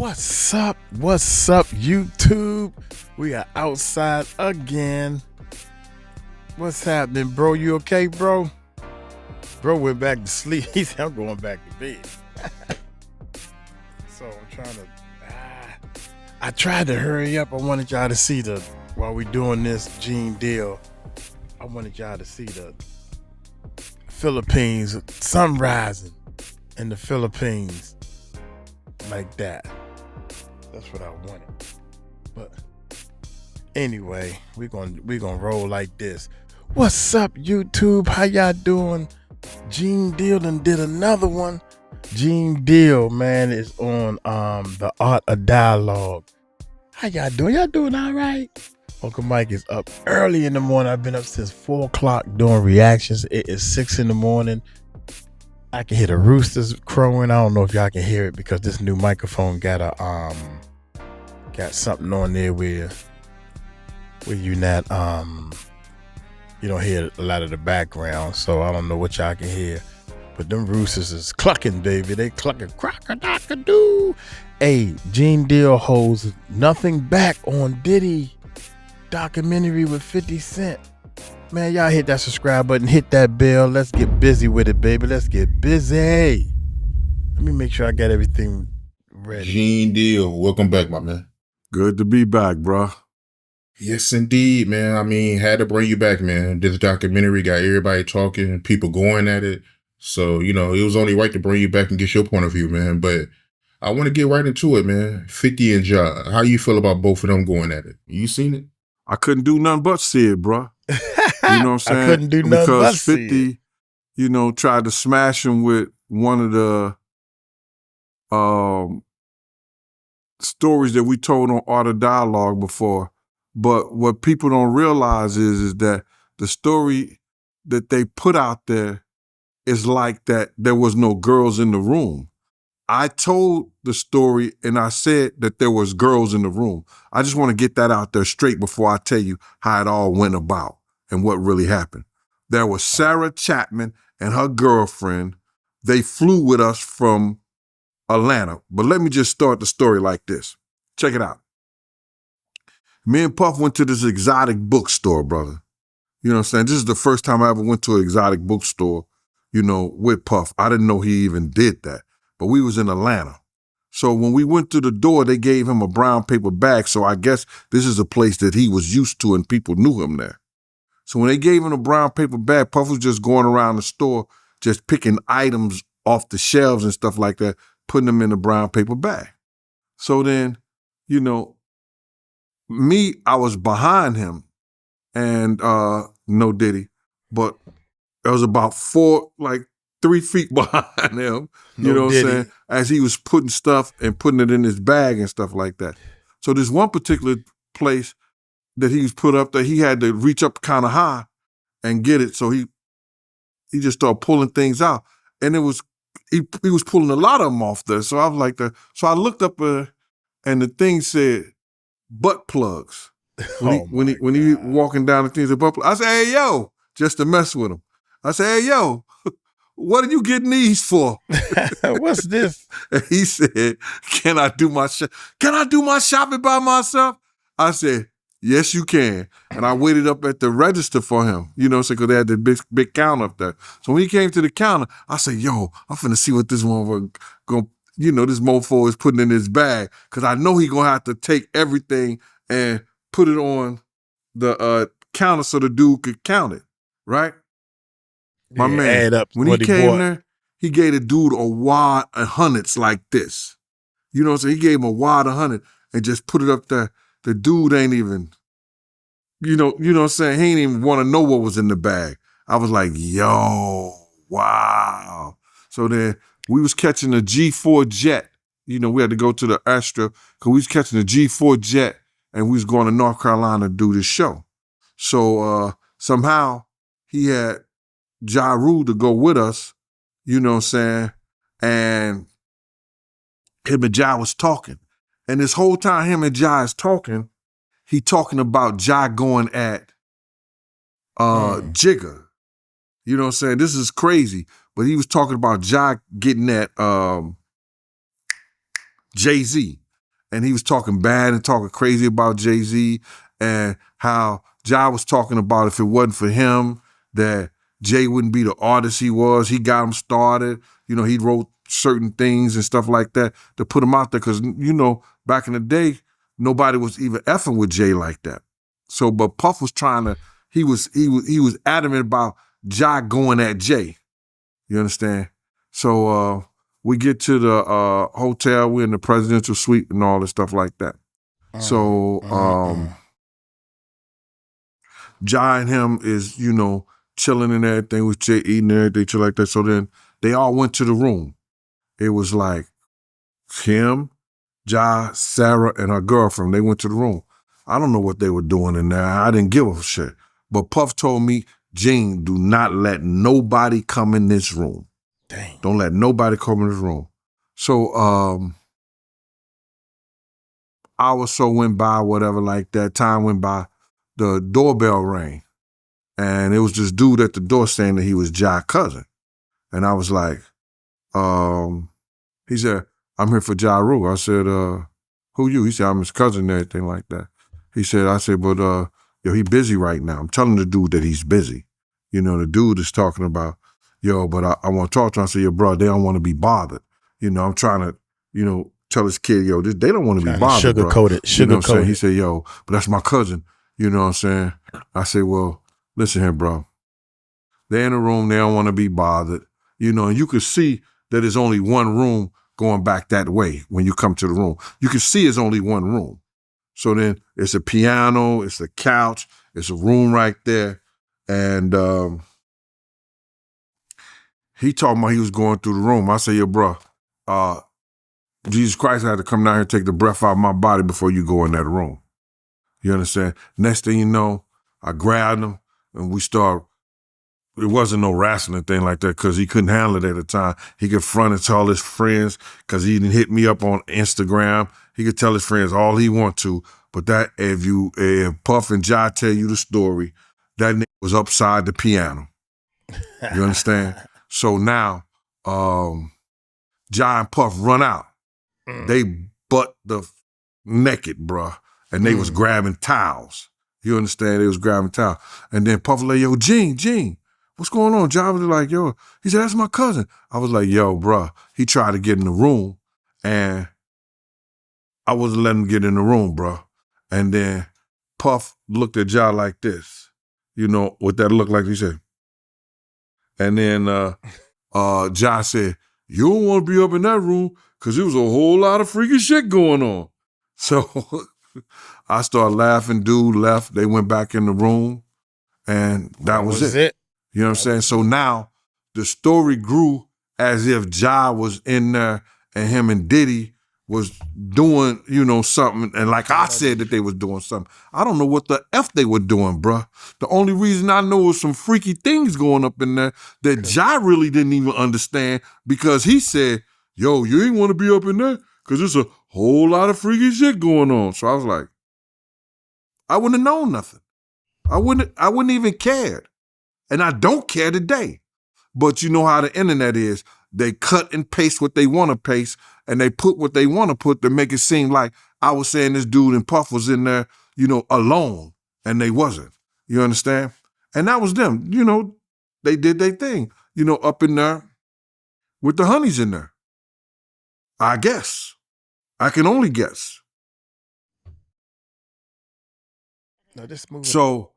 What's up? What's up, YouTube? We are outside again. What's happening, bro? You okay, bro? Bro went back to sleep. He said, I'm going back to bed. So I'm trying to... I tried to hurry up. I wanted y'all to see while we're doing this Gene deal, I wanted y'all to see the Philippines, sun rising in the Philippines like that. That's what I wanted. But anyway, we're gonna roll like this. What's up, YouTube? How y'all doing? Gene Deal done did another one. Gene Deal, man, is on the Art of Dialogue. How y'all doing? Y'all doing all right? Uncle Mike is up early in the morning. I've been up since 4 o'clock doing reactions. It is 6 in the morning. I can hear the roosters crowing. I don't know if y'all can hear it because this new microphone got something on there where you not you don't hear a lot of the background. So I don't know what y'all can hear. But them roosters is clucking, baby. They clucking crock-a-dock-a-doo. Hey, Gene Deal holds nothing back on Diddy documentary with 50 Cent. Man, y'all hit that subscribe button, hit that bell. Let's get busy with it, baby. Let's get busy. Let me make sure I got everything ready. Gene Deal, welcome back, my man. Good to be back, bro. Yes, indeed, man. I mean, had to bring you back, man. This documentary got everybody talking and people going at it. So, it was only right to bring you back and get your point of view, man. But I want to get right into it, man. 50 and Ja. How you feel about both of them going at it? You seen it? I couldn't do nothing but see it, bro. You know what I'm saying? I couldn't do nothing but because 50, tried to smash him with one of the stories that we told on Art of Dialogue before. But what people don't realize is that the story that they put out there is like that there was no girls in the room. I told the story and I said that there was girls in the room. I just want to get that out there straight before I tell you how it all went about and what really happened. There was Sarah Chapman and her girlfriend. They flew with us from Atlanta. But let me just start the story like this. Check it out. Me and Puff went to this exotic bookstore, brother. You know what I'm saying? This is the first time I ever went to an exotic bookstore, with Puff. I didn't know he even did that. But we was in Atlanta. So when we went to the door, they gave him a brown paper bag. So I guess this is a place that he was used to and people knew him there. So when they gave him a brown paper bag, Puff was just going around the store, just picking items off the shelves and stuff like that, putting them in a brown paper bag. So then, I was behind him and no Diddy, but I was about 3 feet behind him, you know what I'm saying, as he was putting stuff and putting it in his bag and stuff like that. So there's one particular place that he was put up there, he had to reach up kind of high and get it. So he just started pulling things out. And he was pulling a lot of them off there. So I was like, so I looked up and the thing said butt plugs. When he walking down the thing, said butt plugs. I said, hey, yo, just to mess with him. I said, hey, yo, what are you getting these for? What's this? And he said, can I do my shopping by myself? I said, yes, you can. And I waited up at the register for him, because they had the big counter up there. So when he came to the counter, I said, yo, I'm finna see what this motherfucker this mofo is putting in his bag. Cause I know he gonna have to take everything and put it on the counter so the dude could count it, right? My man, add up when he came there, he gave the dude a wad of hundreds like this. You know what I'm saying? He gave him a wad of hundred and just put it up there. The dude ain't even, you know what I'm saying? He ain't even want to know what was in the bag. I was like, yo, wow. So then we was catching a G4 jet. We had to go to the Astra because we was catching a G4 jet and we was going to North Carolina to do this show. So somehow he had Ja Rule to go with us, you know what I'm saying? And him and Ja was talking. And this whole time him and Ja is talking, he talking about Ja going at Jigga. You know what I'm saying? This is crazy. But he was talking about Ja getting at Jay-Z. and he was talking bad and talking crazy about Jay-Z, and how Ja was talking about if it wasn't for him, that Jay wouldn't be the artist he was. He got him started. You know, he wrote certain things and stuff like that to put him out there because, you know, back in the day, nobody was even effing with Jay like that. So, but Puff was trying to, he was adamant about Ja going at Jay. You understand? So we get to the hotel, we're in the presidential suite and all this stuff like that. So Ja and him is, you know, chilling and everything with Jay, eating and everything, shit like that. So then they all went to the room. It was like him, Ja, Sarah, and her girlfriend. They went to the room. I don't know what they were doing in there. I didn't give a shit. But Puff told me, Gene, do not let nobody come in this room. Dang. Don't let nobody come in this room. So hours so went by, whatever like that. Time went by. The doorbell rang. And it was this dude at the door saying that he was Ja's cousin. And I was like, he said, I'm here for Ja Rule. I said, who you? He said, I'm his cousin and everything like that. He said, I said, but yo, he busy right now. I'm telling the dude that he's busy. You know, the dude is talking about, yo, but I want to talk to him. I said, yo, bro, they don't want to be bothered. You know, I'm trying to, you know, tell this kid, yo, they don't want to be bothered, bro. Sugarcoat it. You know what I'm saying? He said, yo, but that's my cousin. You know what I'm saying? I said, well, listen here, bro. They're in a room. They don't want to be bothered. You know, and you could see that there's only one room going back that way when you come to the room. You can see it's only one room. So then it's a piano, it's a couch, it's a room right there. And he told me he was going through the room. I said, yo, bro, Jesus Christ had to come down here and take the breath out of my body before you go in that room. You understand? Next thing you know, I grabbed him and we start. It wasn't no wrestling thing like that because he couldn't handle it at the time. He could front and tell his friends because he didn't hit me up on Instagram. He could tell his friends all he want to. But that if Puff and Ja tell you the story, that nigga was upside the piano. You understand? So now, Ja and Puff run out. They butt the naked, bruh. And they was grabbing towels. You understand? They was grabbing towels. And then Puff was like, yo, Gene, what's going on? Ja was like, yo. He said, that's my cousin. I was like, yo, bruh. He tried to get in the room, and I wasn't letting him get in the room, bruh. And then Puff looked at Ja like this, you know, with that look like he said. And then Ja said, you don't want to be up in that room because there was a whole lot of freaky shit going on. So I started laughing. Dude left. They went back in the room, and that was it. You know what I'm saying? So now the story grew as if Ja was in there and him and Diddy was doing, you know, something. And like I said that they was doing something. I don't know what the F they were doing, bruh. The only reason I know was some freaky things going up in there that Ja really didn't even understand because he said, yo, you ain't want to be up in there because there's a whole lot of freaky shit going on. So I was like, I wouldn't have known nothing. I wouldn't even cared. And I don't care today. But you know how the internet is. They cut and paste what they want to paste, and they put what they want to put to make it seem like I was saying this dude and Puff was in there, you know, alone, and they wasn't. You understand? And that was them. You know, they did their thing, you know, up in there with the honeys in there. I guess. I can only guess. No, this movie. So,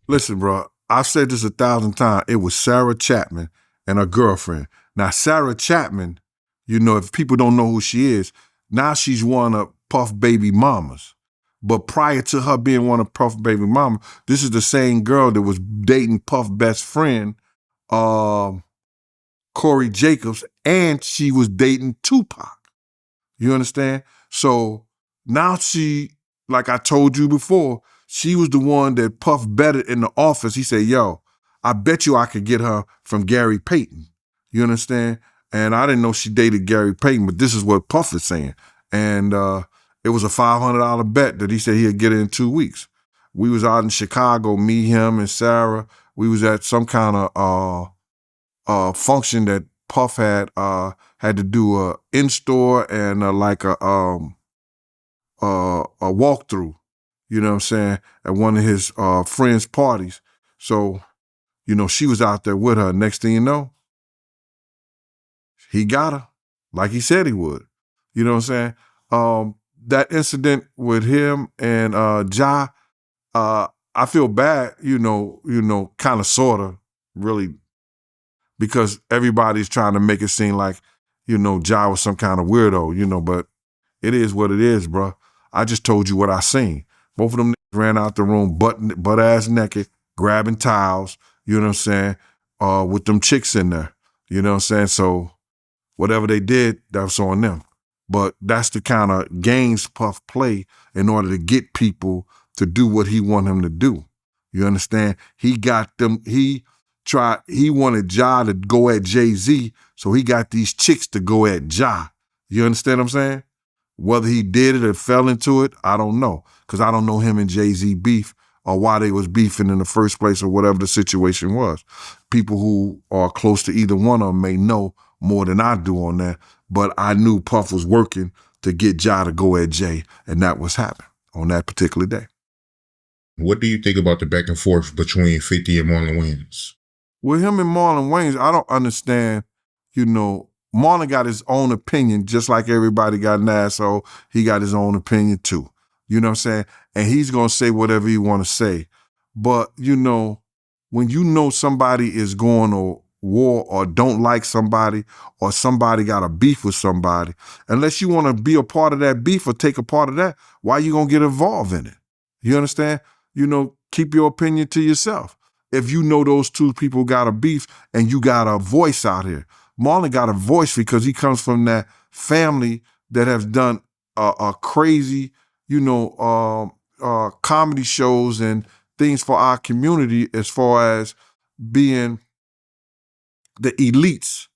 listen, bro, I've said this 1,000 times. It was Sarah Chapman and her girlfriend. Now, Sarah Chapman, you know, if people don't know who she is, now she's one of Puff baby mamas. But prior to her being one of Puff baby mama, this is the same girl that was dating Puff best friend, Corey Jacobs, and she was dating Tupac. You understand? So now she, like I told you before, she was the one that Puff betted in the office. He said, yo, I bet you I could get her from Gary Payton. You understand? And I didn't know she dated Gary Payton, but this is what Puff is saying. And it was a $500 bet that he said he'd get it in 2 weeks. We was out in Chicago, me, him, and Sarah. We was at some kind of function that Puff had to do a in-store and like a walkthrough, you know what I'm saying, at one of his friends' parties. So, you know, she was out there with her. Next thing you know, he got her like he said he would. You know what I'm saying? That incident with him and Ja, I feel bad, you know, kind of, sort of, really, because everybody's trying to make it seem like, you know, Ja was some kind of weirdo, you know, but it is what it is, bro. I just told you what I seen. Both of them ran out the room butt ass naked, grabbing towels, you know what I'm saying, with them chicks in there, you know what I'm saying? So whatever they did, that was on them. But that's the kind of games Puff play in order to get people to do what he want him to do. You understand? He got them, he wanted Ja to go at Jay-Z, so he got these chicks to go at Ja. You understand what I'm saying? Whether he did it or fell into it, I don't know. Because I don't know him and Jay-Z beef or why they was beefing in the first place or whatever the situation was. People who are close to either one of them may know more than I do on that. But I knew Puff was working to get Ja to go at Jay, and that was happening on that particular day. What do you think about the back and forth between 50 and Marlon Wayans? With him and Marlon Wayans, I don't understand, you know, Marlon got his own opinion, just like everybody got an asshole. He got his own opinion too. You know what I'm saying? And he's going to say whatever he want to say. But, you know, when you know somebody is going to war or don't like somebody or somebody got a beef with somebody, unless you want to be a part of that beef or take a part of that, why you going to get involved in it? You understand? You know, keep your opinion to yourself. If you know those two people got a beef and you got a voice out here. Marlon got a voice because he comes from that family that has done a crazy, you know, comedy shows and things for our community as far as being the elites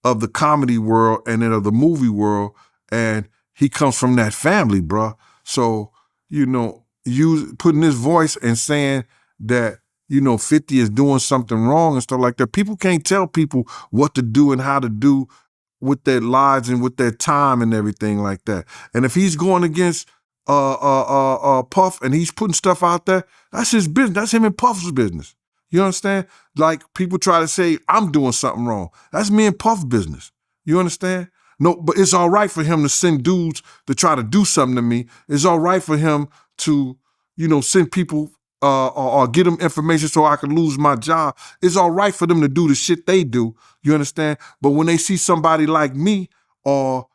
of the comedy world and then of the movie world. And he comes from that family, bruh. So, you know, you putting his voice and saying that, you know, 50 is doing something wrong and stuff like that. People can't tell people what to do and how to do with their lives and with their time and everything like that. And if he's going against Puff and he's putting stuff out there, that's his business. That's him and Puff's business. You understand? Like people try to say I'm doing something wrong. That's me and Puff's business. You understand? No, but it's all right for him to send dudes to try to do something to me. It's all right for him to, you know, send people or get them information so I can lose my job. It's all right for them to do the shit they do. You understand? But when they see somebody like me or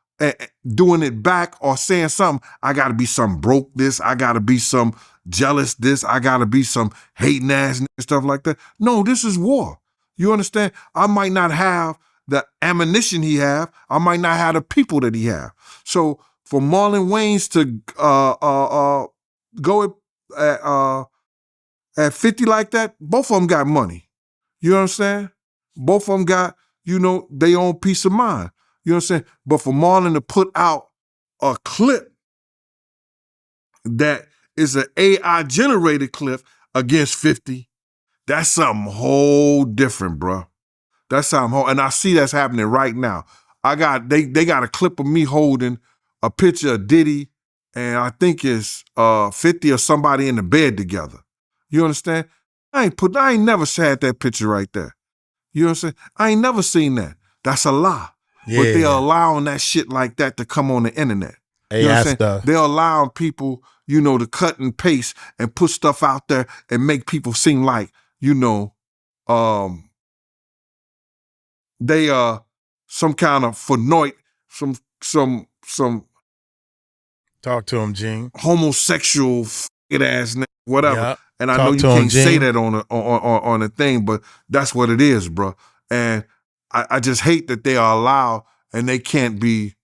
doing it back or saying something, I got to be some broke this, I got to be some jealous this, I got to be some hating ass and stuff like that. No, this is war. You understand? I might not have the ammunition he have. I might not have the people that he have. So for Marlon Wayans to go at 50 like that, both of them got money. You know what I'm saying? Both of them got, you know, their own peace of mind. You know what I'm saying? But for Marlon to put out a clip that is an AI generated clip against 50, that's something whole different, bro. That's something whole, and I see that's happening right now. They got a clip of me holding a picture of Diddy and I think it's 50 or somebody in the bed together. You understand? I ain't never had that picture right there. You know what I'm saying? I ain't never seen that. That's a lie. Yeah. But they're allowing that shit like that to come on the internet. You know what I'm saying? Stuff. They're allowing people, you know, to cut and paste and put stuff out there and make people seem like, you know, they are some kind of fanoid, some talk to him, Gene. Homosexual ass whatever. Yep. And I know you can't say that on a thing, but that's what it is, bro. And I just hate that they are allowed and they can't be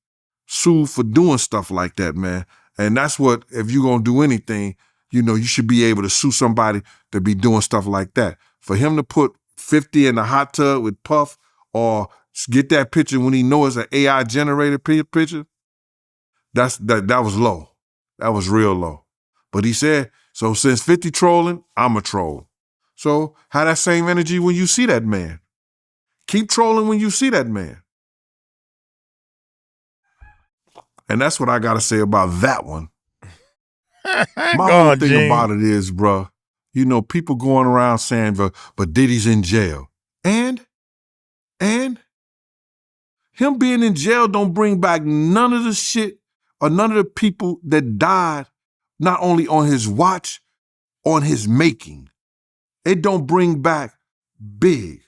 sued for doing stuff like that, man. And that's what, if you're going to do anything, you know, you should be able to sue somebody to be doing stuff like that. For him to put 50 in the hot tub with Puff or get that picture when he knows it's an AI generated picture, that was low. That was real low. But he said, so since 50 trolling, I'm a troll. So have that same energy when you see that man. Keep trolling when you see that man. And that's what I got to say about that one. My Go whole on, thing Gene. about it is, bruh, you know, people going around saying, but Diddy's in jail. And him being in jail don't bring back none of the shit or none of the people that died, not only on his watch, on his making. It don't bring back Big.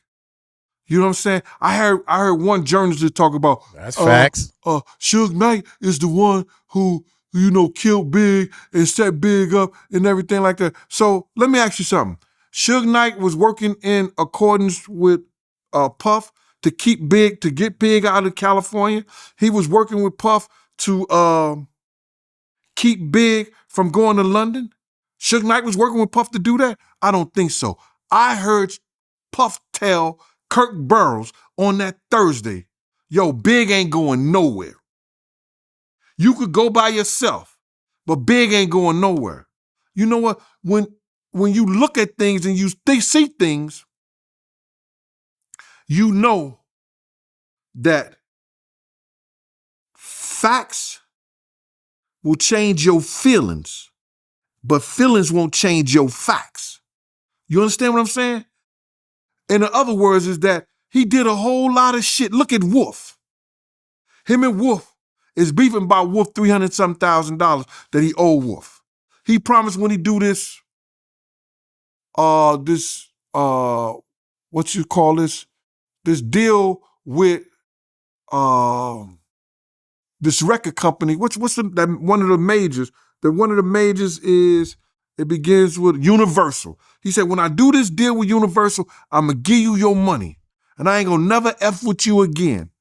You know what I'm saying? I heard one journalist talk about That's facts. Suge Knight is the one who, you know, killed Big and set Big up and everything like that. So let me ask you something. Suge Knight was working in accordance with Puff to get Big out of California. He was working with Puff to keep Big from going to London. Suge Knight was working with Puff to do that? I don't think so. I heard Puff tell Kirk Burroughs on that Thursday, yo, Big ain't going nowhere. You could go by yourself, but Big ain't going nowhere. You know what? When you look at things and they see things, you know that facts will change your feelings, but feelings won't change your facts. You understand what I'm saying? In other words, is that he did a whole lot of shit. Look at Wolf. Him and Wolf is beefing about Wolf $300,000 that he owed Wolf. He promised when he do this this deal with this record company. What's one of the majors? One of the majors is, it begins with Universal. He said, when I do this deal with Universal, I'm going to give you your money. And I ain't going to never F with you again.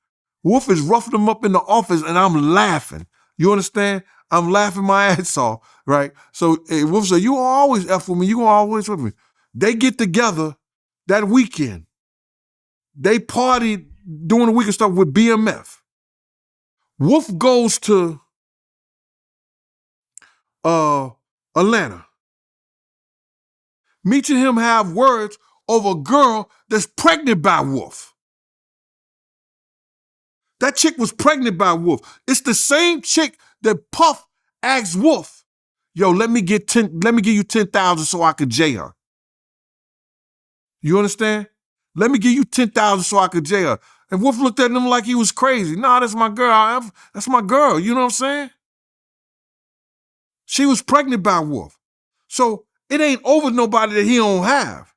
Wolf is roughing him up in the office and I'm laughing. You understand? I'm laughing my ass off, right? So Wolf said, you gonna always F with me. You gonna always with me. They get together that weekend. They party during the weekend stuff with BMF. Wolf goes to Atlanta. Meets him have words over a girl that's pregnant by Wolf. That chick was pregnant by Wolf. It's the same chick that Puff asked Wolf, yo, let me give you 10,000 so I could jail her. You understand? Let me give you 10,000 so I could jail her. And Wolf looked at him like he was crazy. Nah, that's my girl. That's my girl. You know what I'm saying? She was pregnant by Wolf. So it ain't over nobody that he don't have.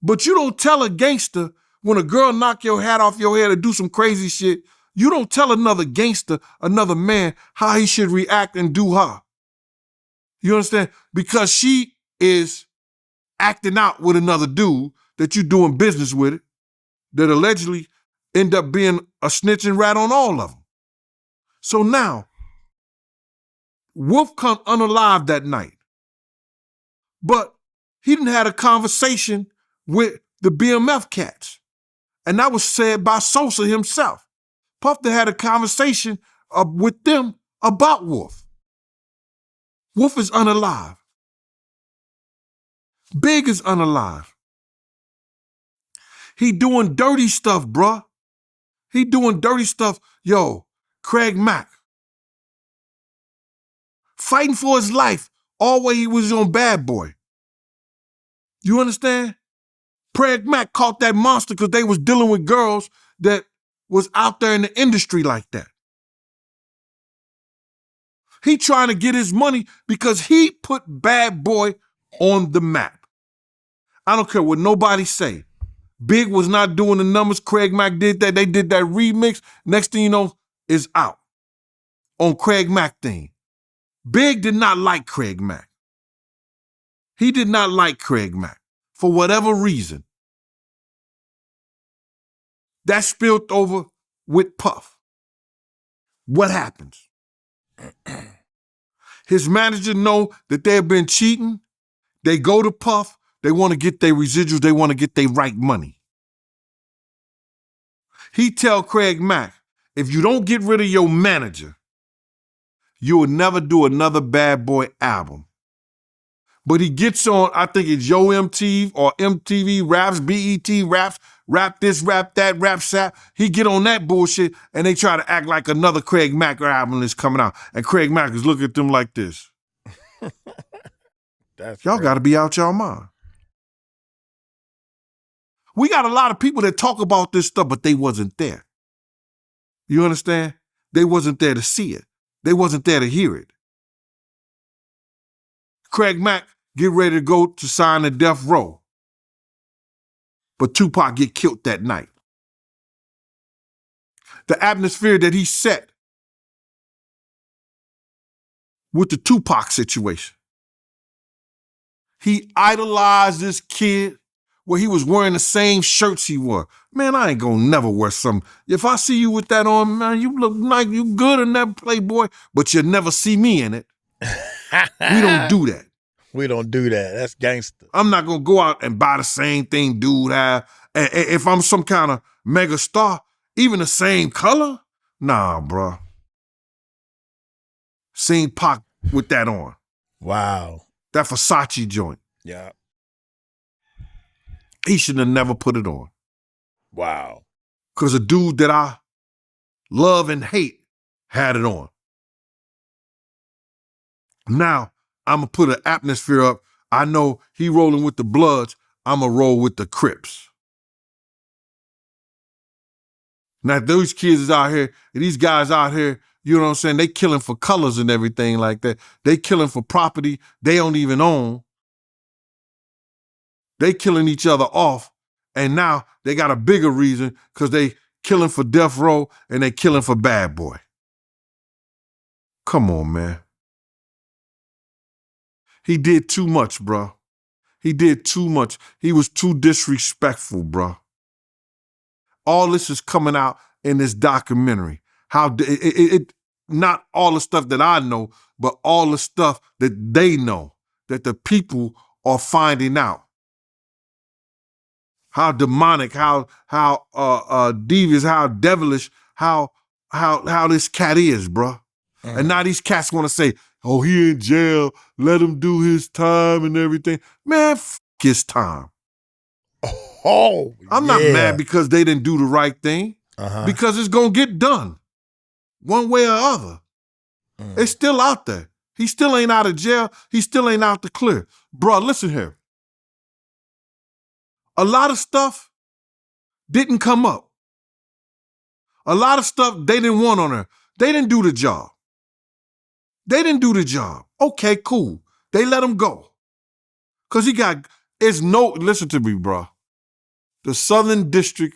But you don't tell a gangster when a girl knock your hat off your head or do some crazy shit, you don't tell another gangster, another man, how he should react and do her. You understand? Because she is acting out with another dude that you doing business with, that allegedly end up being a snitching rat on all of them. So now, Wolf come unalive that night. But he didn't have a conversation with the BMF cats. And that was said by Sosa himself. Puff had a conversation with them about Wolf. Wolf is unalive. Big is unalive. He doing dirty stuff, bruh. He doing dirty stuff. Yo, Craig Mack. Fighting for his life all the way he was on Bad Boy. You understand? Craig Mack caught that monster because they was dealing with girls that was out there in the industry like that. He trying to get his money because he put Bad Boy on the map. I don't care what nobody say. Big was not doing the numbers. Craig Mack did that. They did that remix. Next thing you know, is out on Craig Mack thing. Big did not like Craig Mack. He did not like Craig Mack for whatever reason. That spilled over with Puff. What happens? His manager know that they've been cheating. They go to Puff. They want to get their residuals. They want to get their right money. He tell Craig Mack, if you don't get rid of your manager, you will never do another Bad Boy album. But he gets on, I think it's Yo MTV or MTV Raps, BET Raps, rap this, rap that, rap sap. He get on that bullshit and they try to act like another Craig Mack album is coming out. And Craig Mack is looking at them like this. Y'all got to be out y'all mind. We got a lot of people that talk about this stuff, but they wasn't there. You understand? They wasn't there to see it. They wasn't there to hear it. Craig Mack get ready to go to sign a death row. But Tupac get killed that night. The atmosphere that he set with the Tupac situation. He idolized this kid where he was wearing the same shirts he wore. Man, I ain't gonna never wear some. If I see you with that on, man, you look like you good in that Playboy, but you'll never see me in it. We don't do that. We don't do that. That's gangster. I'm not gonna go out and buy the same thing dude have. And if I'm some kind of mega star, even the same color, nah, bro. Seen Pac with that on. Wow. That Versace joint. Yeah. He should have never put it on. Wow. Because a dude that I love and hate had it on. Now, I'm going to put an atmosphere up. I know he rolling with the Bloods. I'm going to roll with the Crips. Now, those kids is out here, these guys out here, you know what I'm saying? They killing for colors and everything like that. They killing for property they don't even own. They killing each other off. And now they got a bigger reason because they killing for death row and they killing for bad boy. Come on, man. He did too much, bro. He did too much. He was too disrespectful, bro. All this is coming out in this documentary. How it not all the stuff that I know, but all the stuff that they know, that the people are finding out. How demonic, how devious, how devilish, how this cat is, bro. Mm. And now these cats want to say, oh, he in jail, let him do his time and everything. Man, his time. Oh, I'm not mad because they didn't do the right thing. Because it's going to get done. One way or other. It's still out there. He still ain't out of jail. He still ain't out the clear. Bro, listen here. A lot of stuff didn't come up. A lot of stuff they didn't want on there. They didn't do the job. They didn't do the job. Okay, cool. They let him go. Because listen to me, bro. The Southern District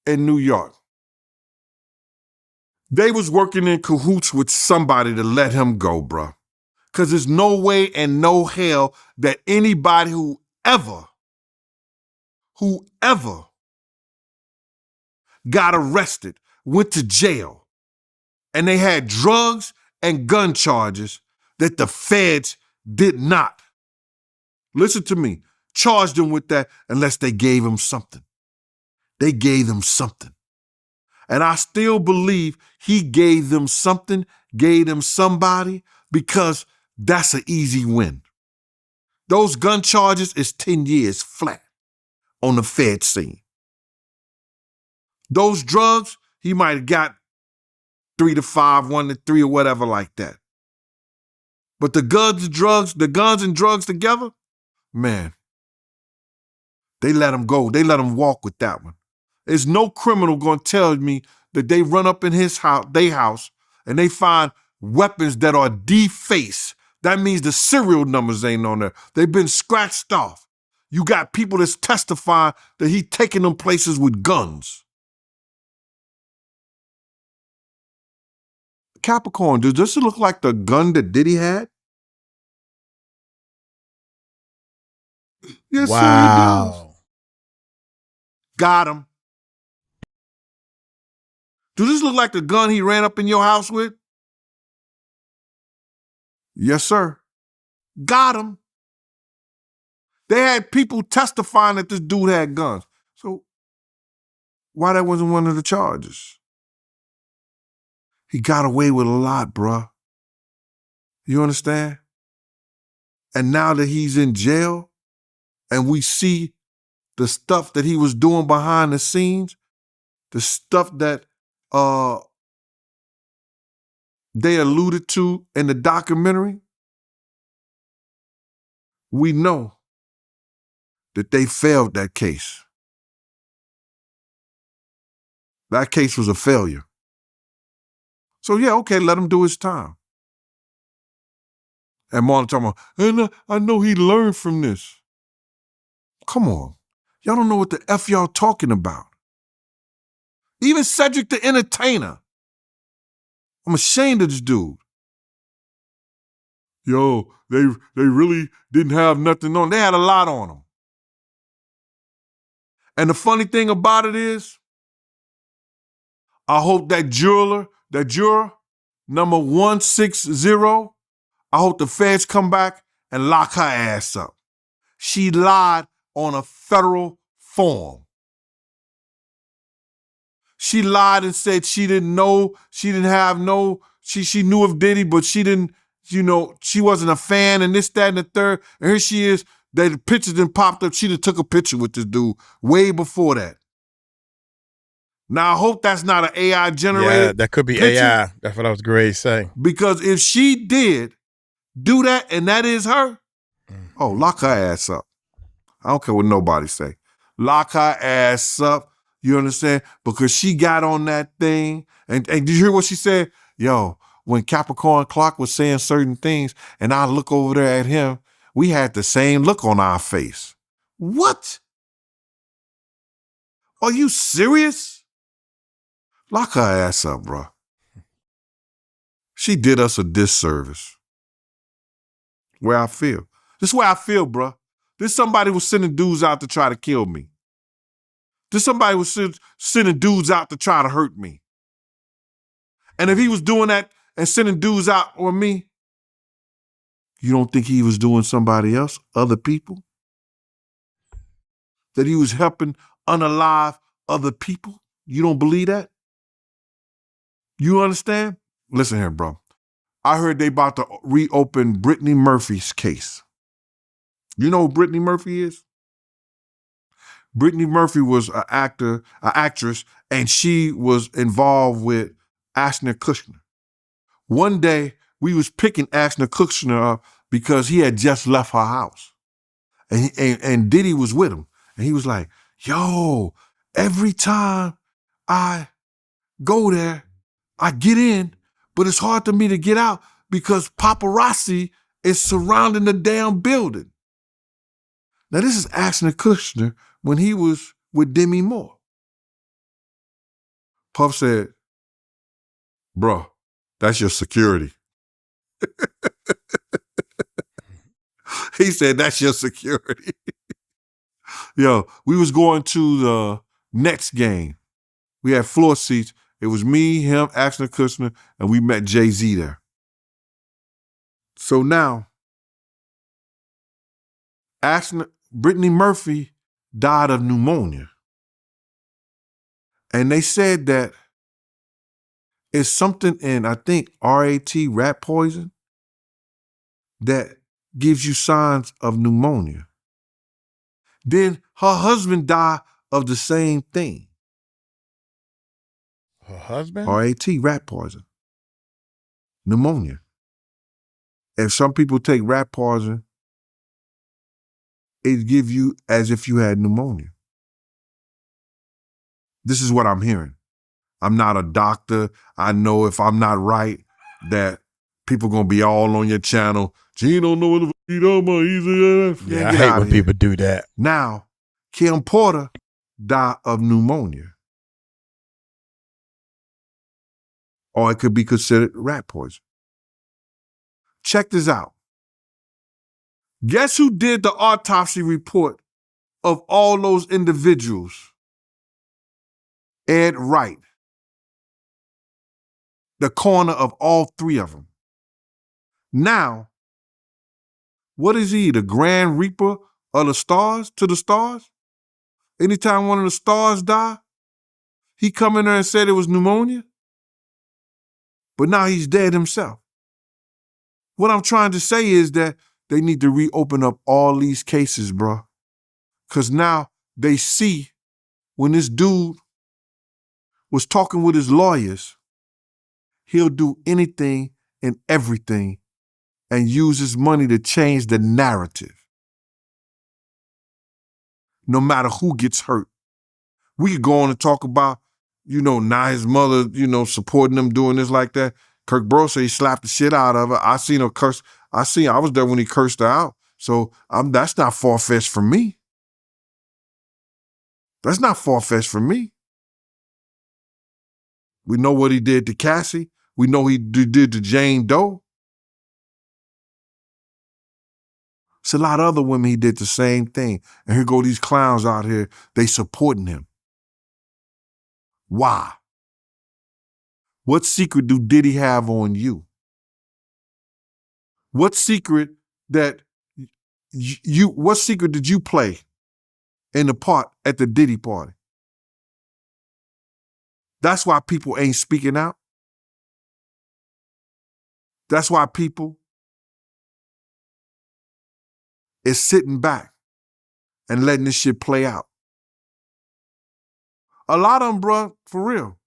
in New York, they was working in cahoots with somebody to let him go, bro. Because there's no way and no hell that anybody who ever got arrested, went to jail, and they had drugs and gun charges that the feds did not, listen to me, charge them with that unless they gave them something. They gave them something. And I still believe he gave them something, gave them somebody, because that's an easy win. Those gun charges is 10 years flat on the Fed scene. Those drugs, he might have got 3 to 5, 1 to 3 or whatever like that. But the guns and drugs together, man, they let him go. They let him walk with that one. There's no criminal going to tell me that they run up in his house, and they find weapons that are defaced. That means the serial numbers ain't on there. They've been scratched off. You got people that's testifying that he taking them places with guns. Capricorn, does this look like the gun that Diddy had? Yes, wow. Sir, he does. Got him. Does this look like the gun he ran up in your house with? Yes, sir. Got him. They had people testifying that this dude had guns. So why that wasn't one of the charges? He got away with a lot, bruh. You understand? And now that he's in jail and we see the stuff that he was doing behind the scenes, the stuff that they alluded to in the documentary, we know that they failed that case. That case was a failure. So yeah, okay, let him do his time. And Marlon talking about, and I know he learned from this. Come on. Y'all don't know what the F y'all talking about. Even Cedric the Entertainer. I'm ashamed of this dude. Yo, they really didn't have nothing on. They had a lot on them. And the funny thing about it is, I hope that juror, number 160, I hope the feds come back and lock her ass up. She lied on a federal form. She lied and said she didn't know, she knew of Diddy, but she didn't, she wasn't a fan and this, that, and the third. And here she is, the picture then popped up. She done took a picture with this dude way before that. Now, I hope that's not an AI generated. Yeah, that could be picture, AI. That's what I was going to say. Because if she did do that and that is her, oh, lock her ass up. I don't care what nobody say. Lock her ass up. You understand? Because she got on that thing. And did you hear what she said? Yo, when Capricorn Clock was saying certain things and I look over there at him, we had the same look on our face. What? Are you serious? Lock her ass up, bro. She did us a disservice. Where I feel. This is where I feel, bro. This somebody was sending dudes out to try to kill me. This somebody was sending dudes out to try to hurt me. And if he was doing that and sending dudes out on me, you don't think he was doing somebody else, other people? That he was helping unalive other people? You don't believe that? You understand? Listen here, bro. I heard they about to reopen Brittany Murphy's case. You know who Brittany Murphy is? Brittany Murphy was an actress, and she was involved with Ashton Kutcher. One day, we was picking Ashton Kutcher up because he had just left her house. And Diddy was with him. And he was like, yo, every time I go there, I get in, but it's hard for me to get out because paparazzi is surrounding the damn building. Now, this is Ashton Kutcher when he was with Demi Moore. Puff said, bro, that's your security. He said, that's your security. Yo, we was going to the next game. We had floor seats. It was me, him, Ashton Kutcher, and we met Jay-Z there. So now, Brittany Murphy died of pneumonia. And they said that it's something in, I think, rat poison that gives you signs of pneumonia. Then her husband died of the same thing. Her husband? rat poison. Pneumonia. If some people take rat poison, it gives you as if you had pneumonia. This is what I'm hearing. I'm not a doctor. I know if I'm not right, that people gonna be all on your channel. Gene don't know what the fuck he talking about. Yeah, I hate when people do that. Now, Kim Porter died of pneumonia. Or it could be considered rat poison. Check this out. Guess who did the autopsy report of all those individuals? Ed Wright. The coroner of all three of them. Now, what is he, the Grand Reaper of the stars, to the stars? Anytime one of the stars die, he come in there and said it was pneumonia? But now he's dead himself. What I'm trying to say is that they need to reopen up all these cases, bro. Because now they see when this dude was talking with his lawyers, he'll do anything and everything and use his money to change the narrative. no matter who gets hurt. We could go on and talk about, now his mother, supporting him doing this like that. Kirk Bro said he slapped the shit out of her. I seen her curse. I was there when he cursed her out. So that's not far-fetched for me. That's not far-fetched for me. We know what he did to Cassie. We know he did to Jane Doe. It's a lot of other women he did the same thing. And here go these clowns out here, they supporting him. Why? What secret do Diddy have on you? What secret what secret did you play in the part at the Diddy party? That's why people ain't speaking out. That's why people is sitting back and letting this shit play out. A lot of them, bruh, for real,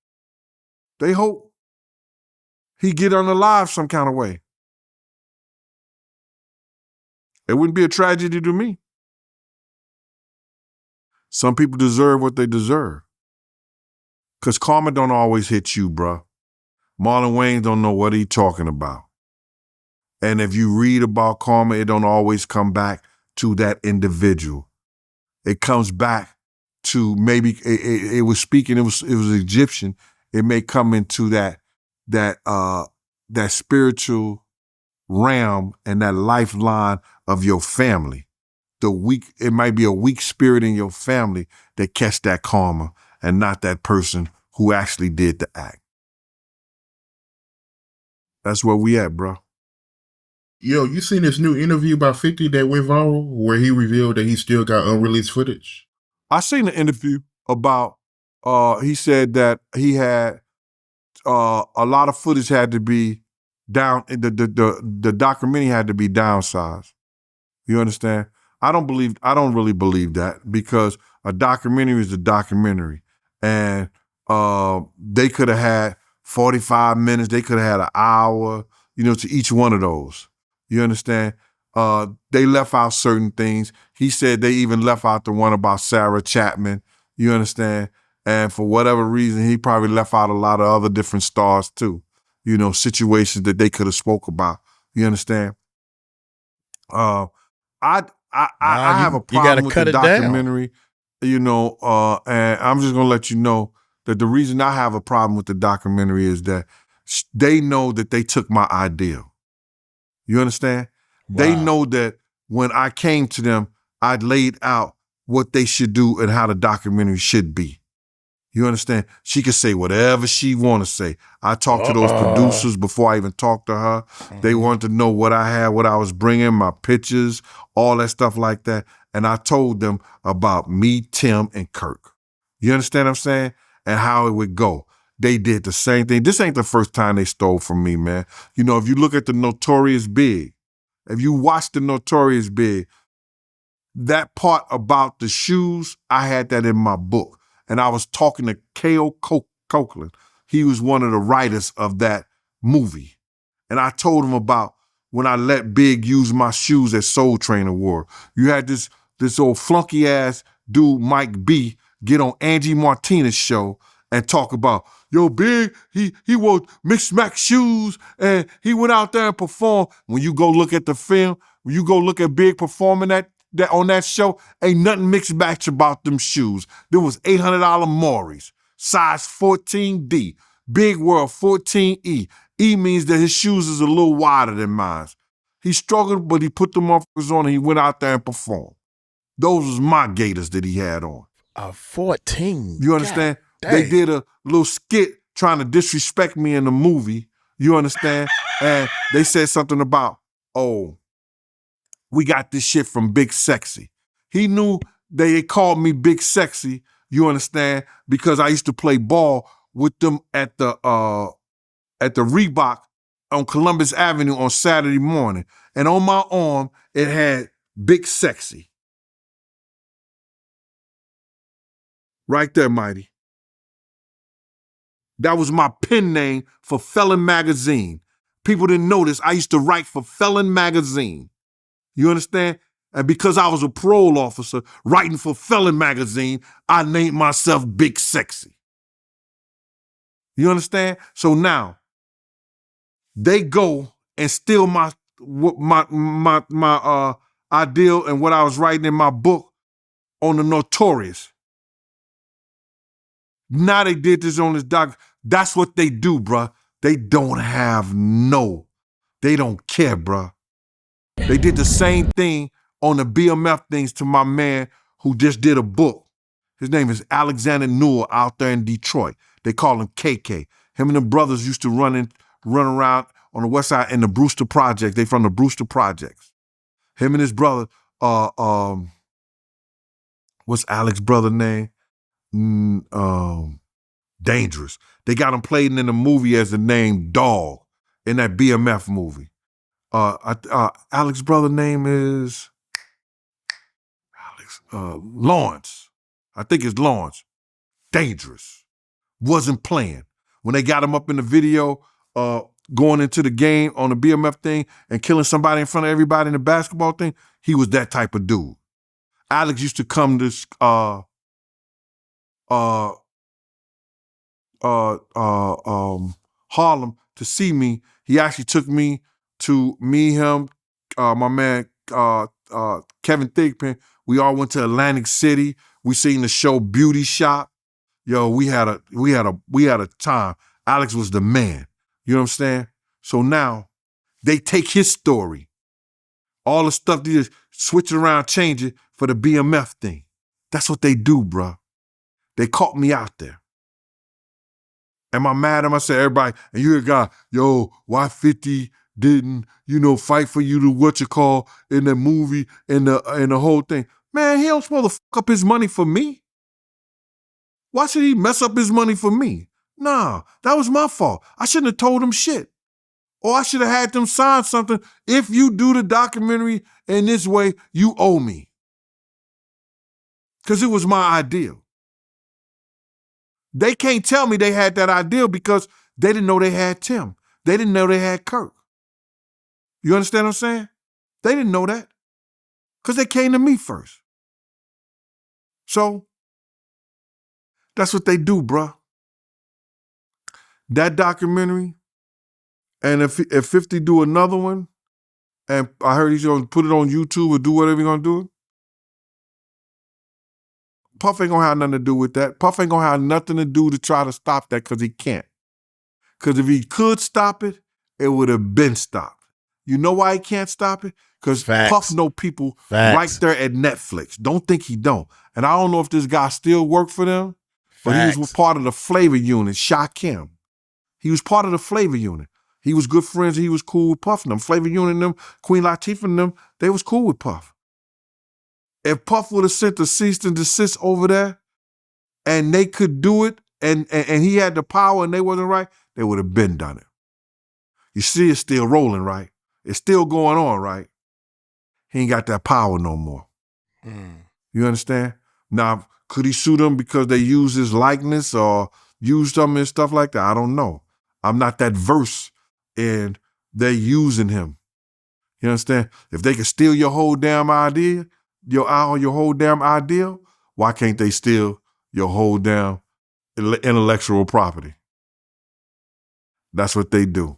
they hope he get unalive some kind of way. It wouldn't be a tragedy to me. Some people deserve what they deserve. Because karma don't always hit you, bruh. Marlon Wayans don't know what he talking about. And if you read about karma, it don't always come back to that individual. It comes back to maybe it was speaking, it was Egyptian. It may come into that spiritual realm and that lifeline of your family. It might be a weak spirit in your family that catch that karma and not that person who actually did the act. That's where we at, bro. Yo, you seen this new interview by 50 that went viral where he revealed that he still got unreleased footage? I seen an interview about, he said that he had a lot of footage had to be down, the documentary had to be downsized. You understand? I don't really believe that, because a documentary is a documentary. And they could have had 45 minutes, they could have had an hour, to each one of those. You understand? They left out certain things. He said they even left out the one about Sarah Chapman. You understand? And for whatever reason, he probably left out a lot of other different stars too. Situations that they could have spoke about. You understand? I have a problem with the documentary, and I'm just gonna let you know that the reason I have a problem with the documentary is that they know that they took my idea. You understand? Wow. They know that when I came to them, I laid out what they should do and how the documentary should be. You understand? She could say whatever she want to say. I talked to those producers before I even talked to her. Mm-hmm. They wanted to know what I had, what I was bringing, my pictures, all that stuff like that. And I told them about me, Tim, and Kirk. You understand what I'm saying? And how it would go. They did the same thing. This ain't the first time they stole from me, man. If you look at the Notorious Big, if you watch the Notorious Big, that part about the shoes, I had that in my book. And I was talking to K.O. Copeland. He was one of the writers of that movie. And I told him about when I let Big use my shoes at Soul Train Award. You had this old flunky ass dude, Mike B, get on Angie Martinez's show and talk about, yo, Big, he wore Mixed Mack shoes and he went out there and performed. When you go look at the film, when you go look at Big performing that on that show, ain't nothing mixed match about them shoes. There was $800 Maury's, size 14D, Big World 14E. E means that his shoes is a little wider than mine. He struggled, but he put the motherfuckers on and he went out there and performed. Those was my Gators that he had on. 14. You understand? They did a little skit trying to disrespect me in the movie. You understand? And they said something about, we got this shit from Big Sexy. He knew they called me Big Sexy, you understand, because I used to play ball with them at the Reebok on Columbus Avenue on Saturday morning. And on my arm, it had Big Sexy. Right there, Mighty. That was my pen name for Felon Magazine. People didn't know this. I used to write for Felon Magazine. You understand? And because I was a parole officer writing for Felon magazine, I named myself Big Sexy. You understand? So now they go and steal my ideal and what I was writing in my book on the Notorious. Now they did this on this doc. That's what they do, bruh. They don't care, bruh. They did the same thing on the BMF things to my man who just did a book. His name is Alexander Newell out there in Detroit. They call him KK. Him and the brothers used to run around on the west side in the Brewster Project. They from the Brewster Projects. Him and his brother, what's Alex's brother name? Dangerous. They got him played in the movie as the name Dog in that BMF movie. Alex's brother name is Lawrence. I think it's Lawrence. Dangerous. Wasn't playing. When they got him up in the video, going into the game on the BMF thing and killing somebody in front of everybody in the basketball thing, he was that type of dude. Alex used to come to Harlem to see me. He actually took me to him, my man Kevin Thigpen. We all went to Atlantic City. We seen the show Beauty Shop. Yo, we had a time. Alex was the man. You know what I'm saying? So now they take his story, all the stuff they just switch it around, change it for the BMF thing. That's what they do, bruh. They caught me out there. Am I mad at him? I said, everybody, and you're a guy, yo, why 50 didn't, fight for you to in the movie and the whole thing? Man, he don't supposed to fuck up his money for me. Why should he mess up his money for me? Nah, that was my fault. I shouldn't have told him shit. Or I should have had them sign something. If you do the documentary in this way, you owe me. Because it was my ideal. They can't tell me they had that ideal because they didn't know they had Tim. They didn't know they had Kirk. You understand what I'm saying? They didn't know that because they came to me first. So that's what they do, bruh. That documentary, and if 50 do another one, and I heard he's going to put it on YouTube or do whatever he's going to do, Puff ain't going to have nothing to do with that. Puff ain't going to have nothing to do to try to stop that because he can't. Because if he could stop it, it would have been stopped. You know why he can't stop it? Because Puff know people right there at Netflix. Don't think he don't. And I don't know if this guy still worked for them, but he was part of the flavor unit, Shakim. He was part of the flavor unit. He was good friends. He was cool with Puff and them. Flavor unit and them, Queen Latifah and them, they was cool with Puff. If Puff would have sent a cease and desist over there and they could do it and he had the power and they wasn't right, they would have been done it. You see it's still rolling, right? It's still going on, right? He ain't got that power no more. You understand? Now, could he sue them because they used his likeness or used them and stuff like that? I don't know. I'm not that versed in they using him. You understand? If they could steal your whole damn idea, your whole damn ideal, why can't they steal your whole damn intellectual property? That's what they do.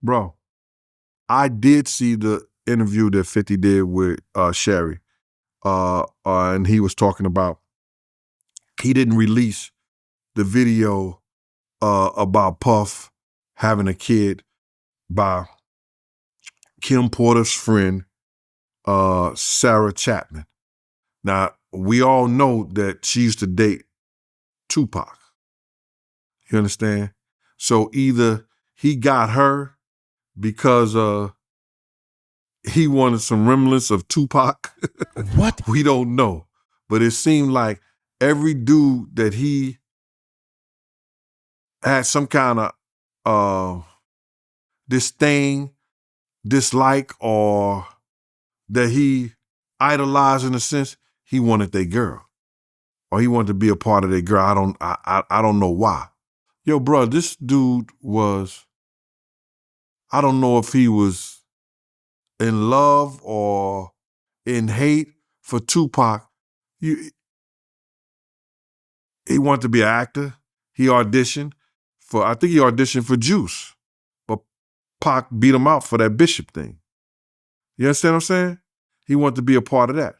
Bro, I did see the interview that 50 did with Sherry. And he was talking about, he didn't release the video about Puff having a kid by Kim Porter's friend, Sarah Chapman. Now, we all know that she used to date Tupac. You understand? So either he got her because he wanted some remnants of Tupac. What? We don't know. But it seemed like every dude that he had some kind of disdain, dislike, or that he idolized in a sense, he wanted their girl. Or he wanted to be a part of their girl. I don't know why. Yo, bro, this dude was, I don't know if he was in love or in hate for Tupac. He wanted to be an actor. He auditioned I think he auditioned for Juice, but Pac beat him out for that Bishop thing. You understand what I'm saying? He wanted to be a part of that.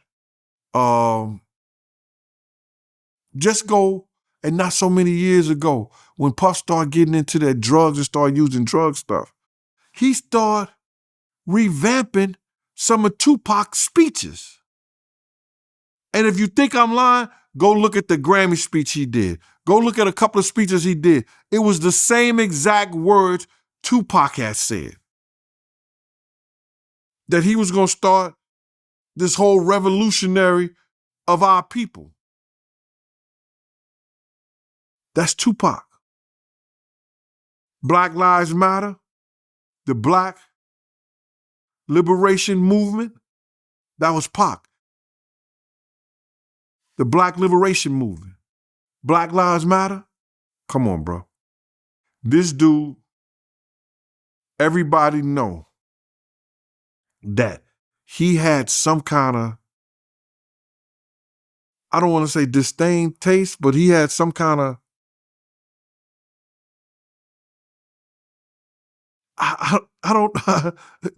Just go, and not so many years ago, when Puff started getting into that drugs and started using drug stuff, he started revamping some of Tupac's speeches. And if you think I'm lying, go look at the Grammy speech he did. Go look at a couple of speeches he did. It was the same exact words Tupac had said. That he was going to start this whole revolutionary of our people. That's Tupac. Black Lives Matter, the Black Liberation Movement, that was Pac. The Black Liberation Movement. Black Lives Matter? Come on, bro. This dude, everybody know that he had some kind of, I don't want to say disdain taste, but he had some kind of, I don't,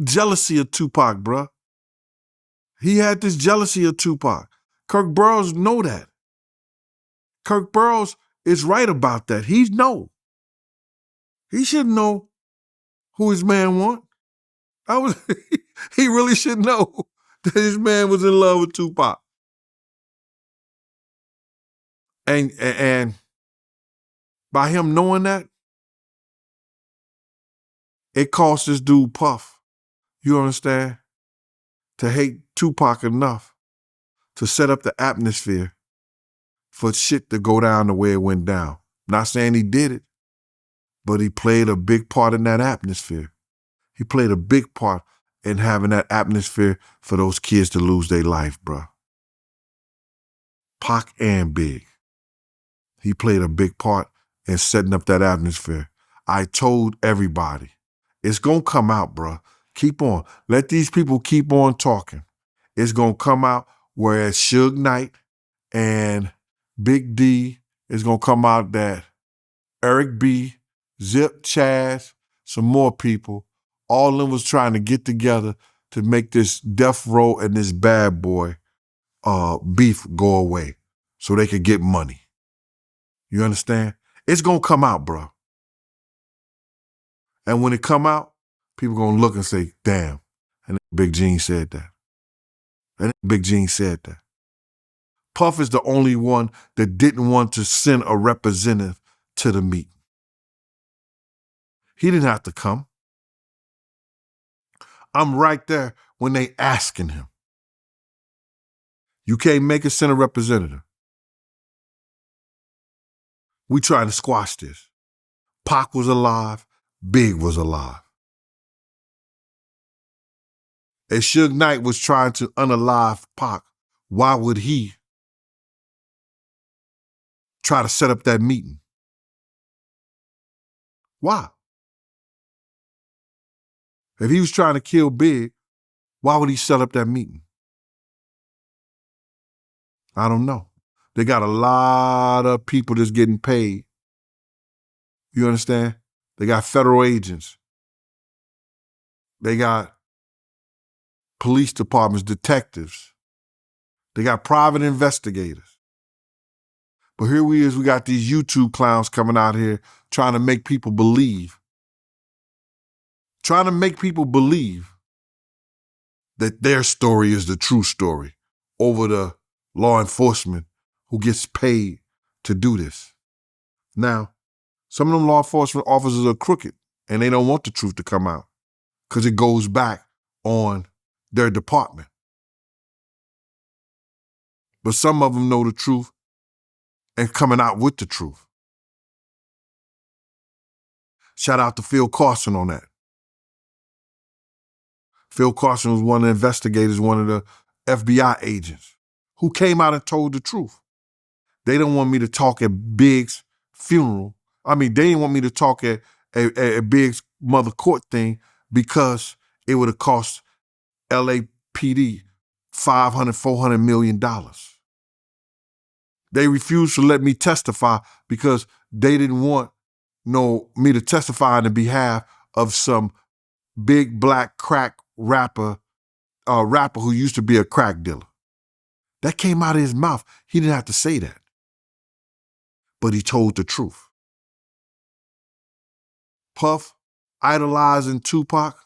jealousy of Tupac, bro. He had this jealousy of Tupac. Kirk Burroughs know that. Kirk Burroughs is right about that. He know. He should know who his man want. He really should know that his man was in love with Tupac. And by him knowing that, it cost this dude Puff, you understand, to hate Tupac enough to set up the atmosphere for shit to go down the way it went down. Not saying he did it, but he played a big part in that atmosphere. He played a big part in having that atmosphere for those kids to lose their life, bruh. Pac and Big. He played a big part in setting up that atmosphere. I told everybody, it's gonna come out, bruh. Keep on. Let these people keep on talking. It's gonna come out, whereas Suge Knight and Big D is gonna come out that Eric B, Zip, Chaz, some more people, all of them was trying to get together to make this Death Row and this Bad Boy beef go away so they could get money. You understand? It's gonna come out, bro. And when it come out, people gonna look and say, damn, and Big Gene said that. And Big Gene said that. Puff is the only one that didn't want to send a representative to the meeting. He didn't have to come. I'm right there when they asking him. You can't make a send a representative. We trying to squash this. Pac was alive. Big was alive. If Suge Knight was trying to unalive Pac, why would he try to set up that meeting? Why? If he was trying to kill Big, why would he set up that meeting? I don't know. They got a lot of people that's getting paid. You understand? They got federal agents. They got police departments, detectives. They got private investigators. But here we got these YouTube clowns coming out here trying to make people believe. Trying to make people believe that their story is the true story over the law enforcement who gets paid to do this. Now, some of them law enforcement officers are crooked and they don't want the truth to come out because it goes back on their department. But some of them know the truth and coming out with the truth. Shout out to Phil Carson on that. Phil Carson was one of the investigators, one of the FBI agents who came out and told the truth. They don't want me to talk at Big's funeral. I mean, they didn't want me to talk at Big's mother court thing because it would have cost LAPD $500, $400 million. They refused to let me testify because they didn't want me to testify on the behalf of some big black crack rapper who used to be a crack dealer. That came out of his mouth. He didn't have to say that. But he told the truth. Puff idolizing Tupac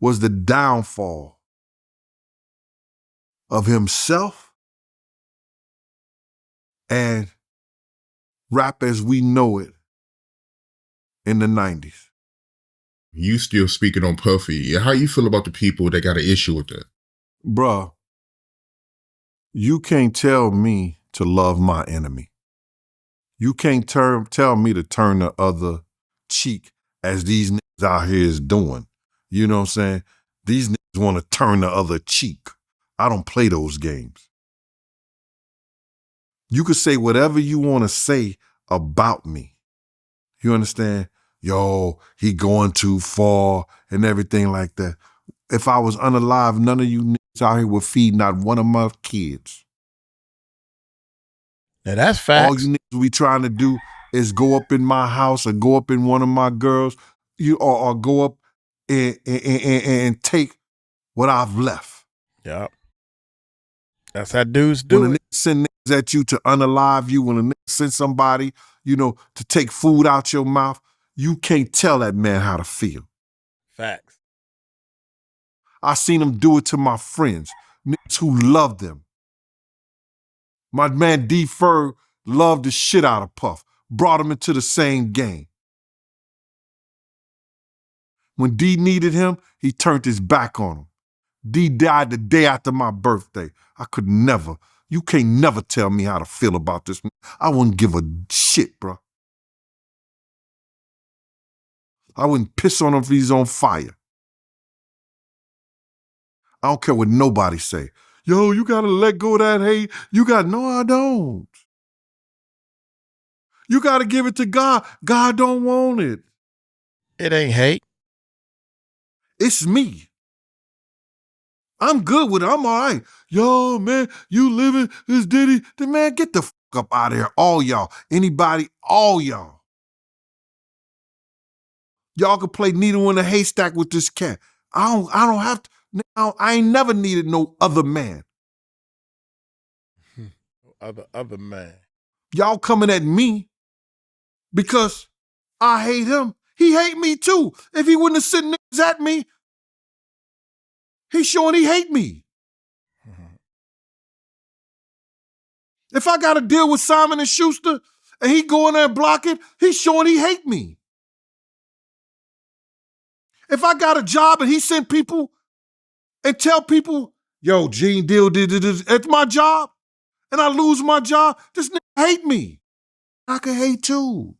was the downfall of himself and rap as we know it in the 90s. You still speaking on Puffy. How you feel about the people that got an issue with that? Bruh, you can't tell me to love my enemy. You can't tell me to turn the other cheek as these niggas out here is doing. You know what I'm saying? These niggas want to turn the other cheek. I don't play those games. You could say whatever you want to say about me. You understand? Yo, he going too far and everything like that. If I was unalive, none of you niggas out here would feed not one of my kids. Now that's facts. All you niggas we trying to do is go up in my house or go up in one of my girls, or go up and take what I've left. Yep. That's how dudes do when a it. nigga send niggas at you to unalive you, when a nigga send somebody, to take food out your mouth, you can't tell that man how to feel. Facts. I seen him do it to my friends, niggas who loved them. My man D. Ferg loved the shit out of Puff, brought him into the same game. When D needed him, he turned his back on him. D died the day after my birthday. You can't never tell me how to feel about this. I wouldn't give a shit, bro. I wouldn't piss on him if he's on fire. I don't care what nobody say. Yo, you gotta let go of that hate. No, I don't. You gotta give it to God. God don't want it. It ain't hate. It's me. I'm good with it. I'm all right. Yo, man, you living this Diddy. Then, man, get the fuck up out of here. All y'all. Anybody, all y'all. Y'all can play needle in a haystack with this cat. I don't have to. I ain't never needed no other man. Other man. Y'all coming at me because I hate him. He hate me too. If he wouldn't have sent niggas at me, he's showing he hate me. If I got to deal with Simon & Schuster and he go in there and block it, he's showing he hate me. If I got a job and he sent people and tell people, yo, Gene Deal did this at my job, and I lose my job, this nigga hate me. I can hate too.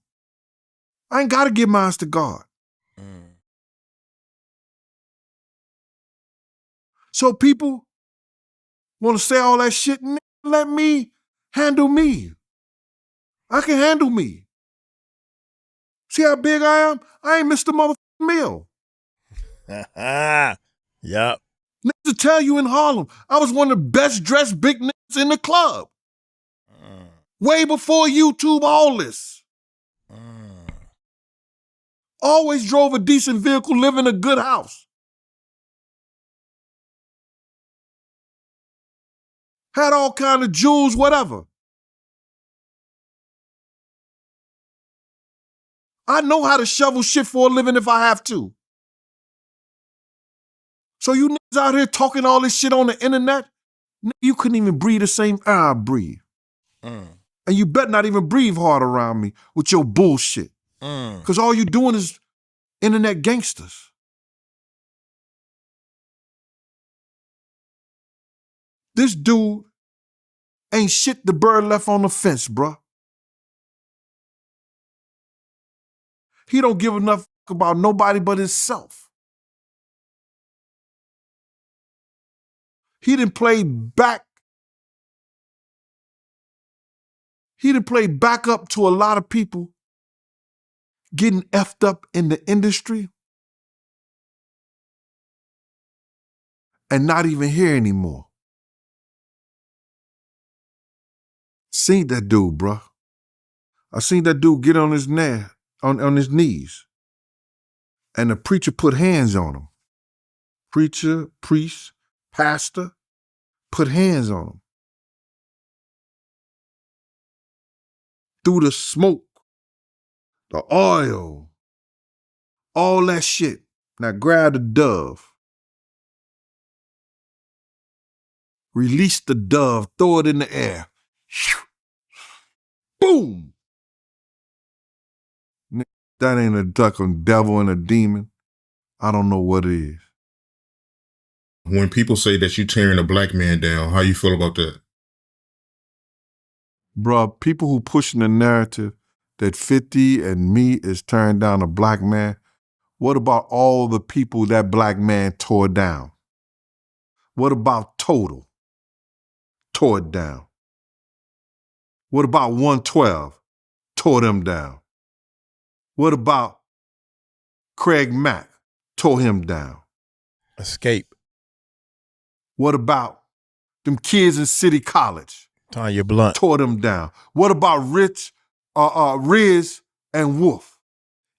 I ain't got to give mine to God. So people want to say all that shit, nigga, let me handle me. I can handle me. See how big I am? I ain't Mr. Motherfucking Mill. Yup. Niggas will tell you in Harlem, I was one of the best dressed big niggas in the club. Way before YouTube, all this. Always drove a decent vehicle, live in a good house. Had all kind of jewels, whatever. I know how to shovel shit for a living if I have to. So you niggas out here talking all this shit on the internet, you couldn't even breathe the same air I breathe. And you better not even breathe hard around me with your bullshit. Because all you doing is internet gangsters. This dude ain't shit the bird left on the fence, bruh. He don't give enough about nobody but himself. He didn't play back. He didn't play back up to a lot of people getting effed up in the industry. and not even here anymore. Seen that dude, bro. I seen that dude get on his knees, and the preacher put hands on him. Preacher, priest, pastor, put hands on him. Through the smoke, the oil, all that shit. Now grab the dove. Release the dove, throw it in the air. Boom! That ain't a duck, a devil and a demon. I don't know what it is. When people say that you tearing a black man down, how you feel about that? Bruh, people who pushing the narrative that 50 and me is tearing down a black man, what about all the people that black man tore down? What about Total? Tore it down. What about 112? Tore them down. What about Craig Mack? Tore him down. Escape. What about them kids in City College? Tanya Blunt. Tore them down. What about Riz and Wolf?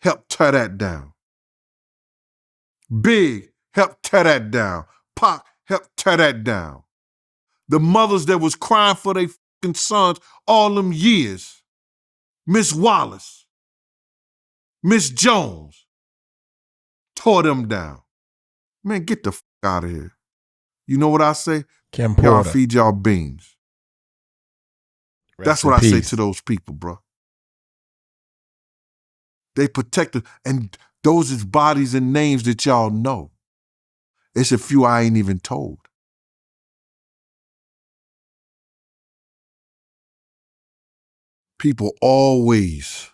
Helped tear that down. Big helped tear that down. Pac helped tear that down. The mothers that was crying for their fucking sons all them years. Miss Wallace, Miss Jones, tore them down. Man, get the fuck out of here. You know what I say? Kim Y'all Porter. feed y'all beans. That's Rest what in I say peace. to those people, bro. They protected, and those is bodies and names that y'all know. It's a few I ain't even told. People always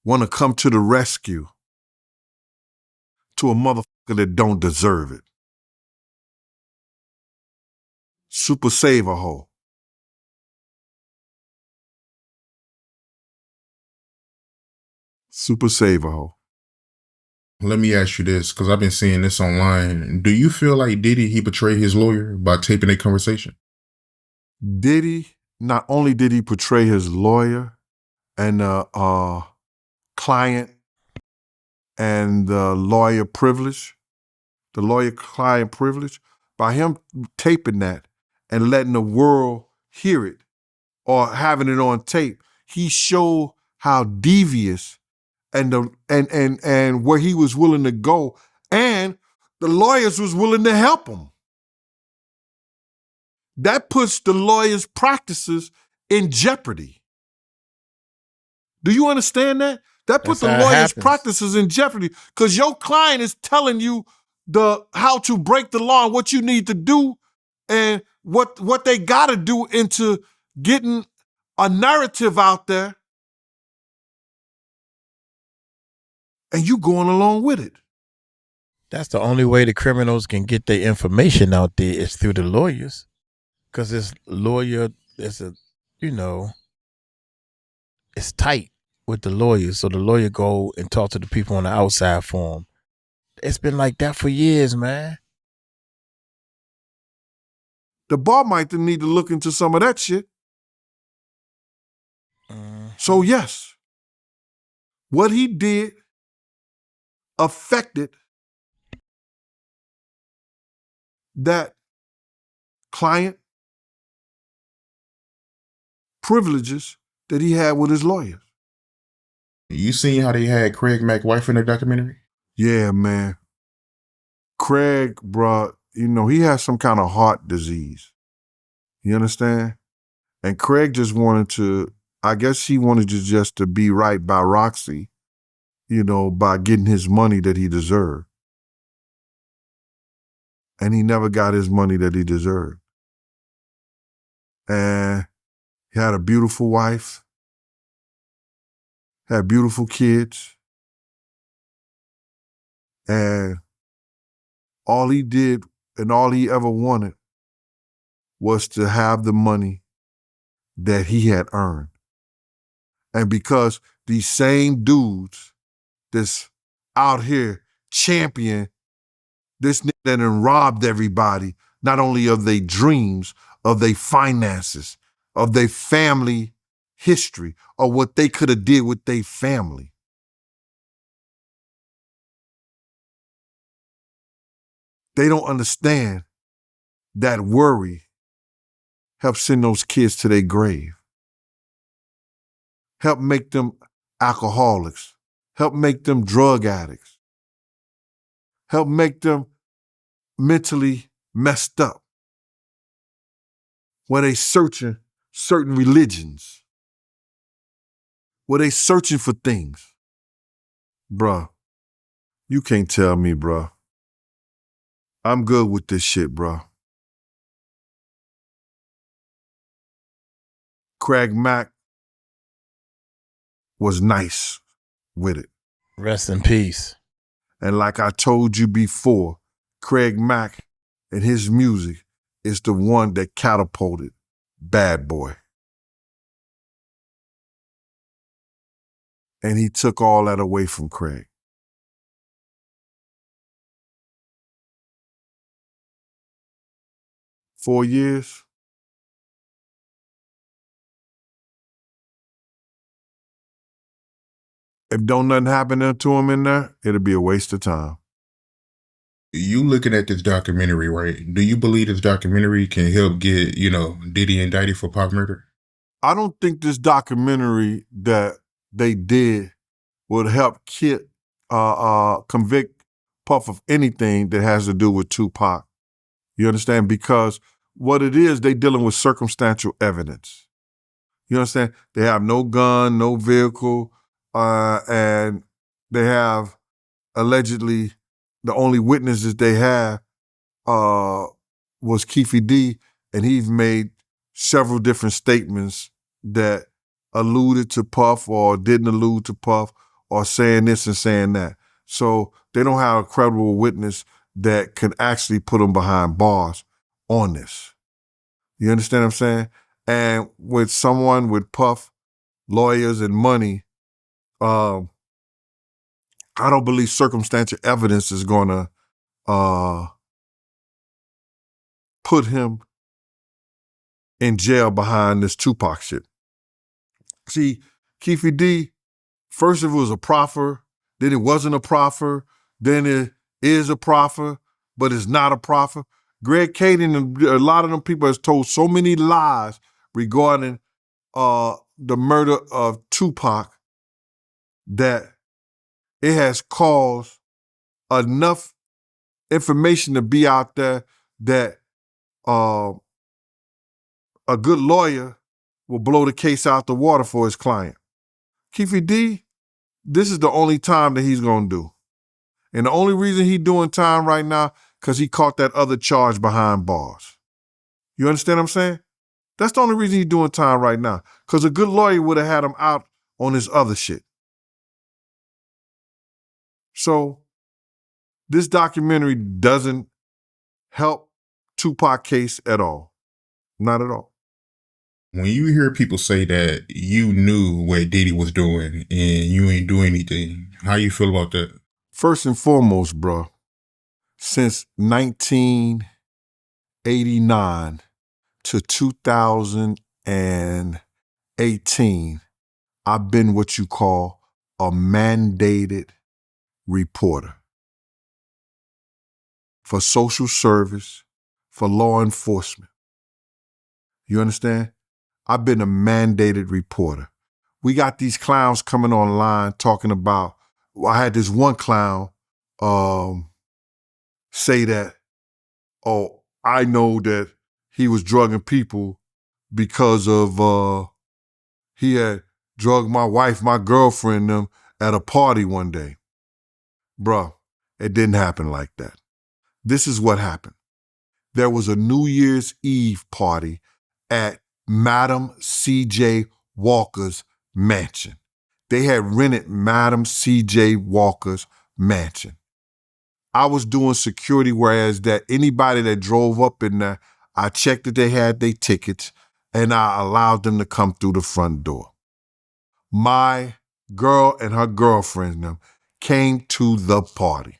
want to come to the rescue to a motherfucker that don't deserve it. Super save a hoe. Super save a hoe. Let me ask you this, because I've been seeing this online. Do you feel like Diddy, he betrayed his lawyer by taping a conversation? Diddy, not only did he portray his lawyer and client and the lawyer-client privilege, by him taping that and letting the world hear it or having it on tape, he showed how devious and where he was willing to go, and the lawyers was willing to help him. That puts the lawyers' practices in jeopardy. Do you understand that? That put That's the how it lawyers' happens. practices in jeopardy because your client is telling you how to break the law and what you need to do and what they got to do into getting a narrative out there, and you going along with it. That's the only way the criminals can get their information out there is through the lawyers. Because this lawyer, it's tight with the lawyers. So the lawyer go and talk to the people on the outside for him. It's been like that for years, man. The bar might need to look into some of that shit. So yes, what he did affected that client privileges that he had with his lawyers. You seen how they had Craig Mack wife in the documentary? Yeah, man. Craig, bruh, he has some kind of heart disease. You understand? And Craig just wanted to, I guess he wanted just to be right by Roxy, by getting his money that he deserved. And he never got his money that he deserved. And he had a beautiful wife, had beautiful kids, and all he did and all he ever wanted was to have the money that he had earned. And because these same dudes that's out here champion This nigga that done robbed everybody, not only of their dreams, of their finances, of their family history, or what they could have did with their family. They don't understand that worry helps send those kids to their grave. Help make them alcoholics. Help make them drug addicts. Help make them mentally messed up. Where they searching certain religions. Where they searching for things. Bruh, you can't tell me, bruh. I'm good with this shit, bruh. Craig Mack was nice with it. Rest in peace. And like I told you before, Craig Mack and his music is the one that catapulted Bad Boy. And he took all that away from Craig. Four years. If don't nothing happen to him in there, it'll be a waste of time. You looking at this documentary, right? Do you believe this documentary can help get, Diddy indicted for pop murder? I don't think this documentary that they did would help convict Puff of anything that has to do with Tupac. You understand? Because what it is, they dealing with circumstantial evidence. You understand? They have no gun, no vehicle, and they have allegedly the only witnesses they have was Keefe D, and he's made several different statements that alluded to Puff or didn't allude to Puff or saying this and saying that. So they don't have a credible witness that can actually put them behind bars on this. You understand what I'm saying? And with someone with Puff, lawyers, and money, I don't believe circumstantial evidence is going to put him in jail behind this Tupac shit. See, Keefe D, first it was a proffer, then it wasn't a proffer, then it is a proffer, but it's not a proffer. Greg Caden and a lot of them people has told so many lies regarding the murder of Tupac that it has caused enough information to be out there that a good lawyer will blow the case out the water for his client. Keefe D, this is the only time that he's going to do. And the only reason he's doing time right now, because he caught that other charge behind bars. You understand what I'm saying? That's the only reason he's doing time right now. Because a good lawyer would have had him out on his other shit. So this documentary doesn't help Tupac case at all. Not at all. When you hear people say that you knew what Diddy was doing and you ain't do anything, how you feel about that? First and foremost, bro, since 1989 to 2018, I've been what you call a mandated reporter for social service, for law enforcement. You understand? I've been a mandated reporter. We got these clowns coming online talking about, I had this one clown say that, oh, I know that he was drugging people because of he had drugged my wife, my girlfriend, them at a party one day. Bruh, it didn't happen like that. This is what happened. There was a New Year's Eve party at Madam C.J. Walker's mansion. They had rented Madam C.J. Walker's mansion. I was doing security, whereas that anybody that drove up in there, I checked that they had their tickets and I allowed them to come through the front door. My girl and her girlfriend and them came to the party.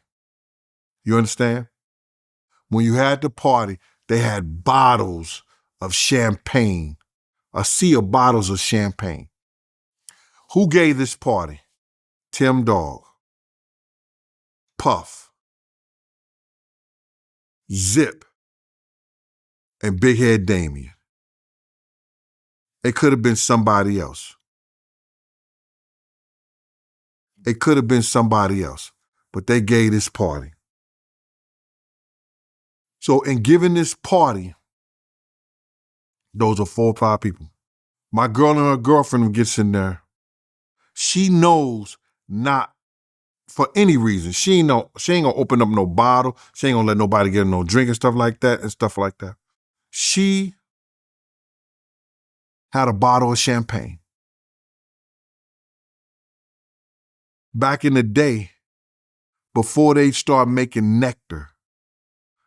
You understand? when you had the party, they had bottles of champagne, a sea of bottles of champagne. Who gave this party? Tim Dog, Puff, Zip, and Big Head Damien. It could have been somebody else. It could have been somebody else, but they gave this party. So in giving this party, those are 4 or 5 people. My girl and her girlfriend gets in there. She knows not for any reason. She ain't gonna open up no bottle. She ain't gonna let nobody get no drink and stuff like that. She had a bottle of champagne. Back in the day, before they start making nectar,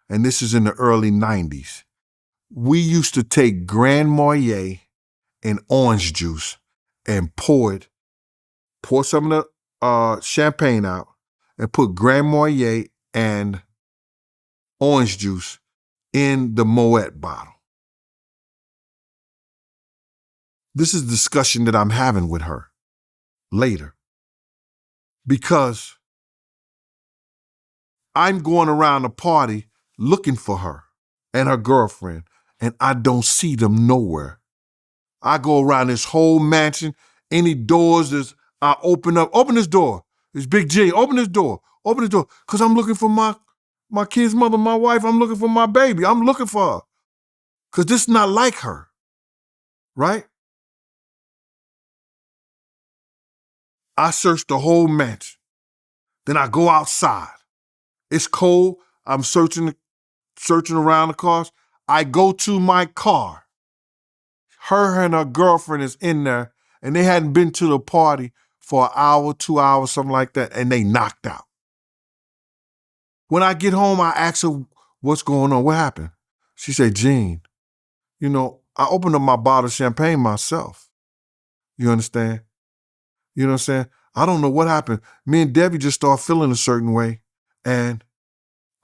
and this is in the early 90s, we used to take Grand Marnier and orange juice and pour some of the champagne out and put Grand Marnier and orange juice in the Moet bottle. This is a discussion that I'm having with her later because I'm going around the party looking for her and her girlfriend, and I don't see them nowhere. I go around this whole mansion, any doors I open this door. It's Big G, open this door, because I'm looking for my kid's mother, my wife. I'm looking for my baby. I'm looking for her, because this is not like her, right? I search the whole mansion. Then I go outside. It's cold. I'm searching around the cars. I go to my car. Her and her girlfriend is in there, and they hadn't been to the party for an hour, 2 hours, something like that, and they knocked out. When I get home, I ask her, what's going on? What happened? She said, Gene, I opened up my bottle of champagne myself. You understand? You know what I'm saying? I don't know what happened. Me and Debbie just started feeling a certain way. And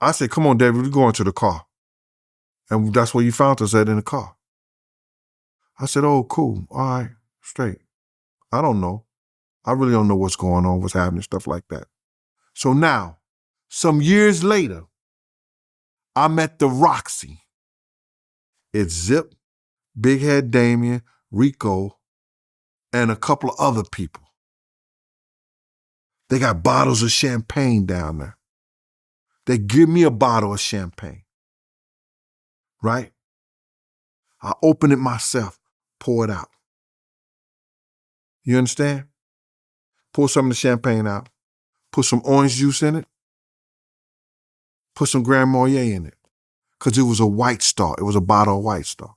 I said, come on, Debbie, we're going to the car. And that's where you found us at, in the car. I said, oh, cool. All right, straight. I don't know. I really don't know what's going on, what's happening, stuff like that. So now, some years later, I'm at the Roxy. It's Zip, Big Head Damien, Rico, and a couple of other people. They got bottles of champagne down there. They give me a bottle of champagne, right? I open it myself, pour it out. You understand? Pour some of the champagne out, put some orange juice in it, put some Grand Marnier in it, because it was a White Star. It was a bottle of White Star.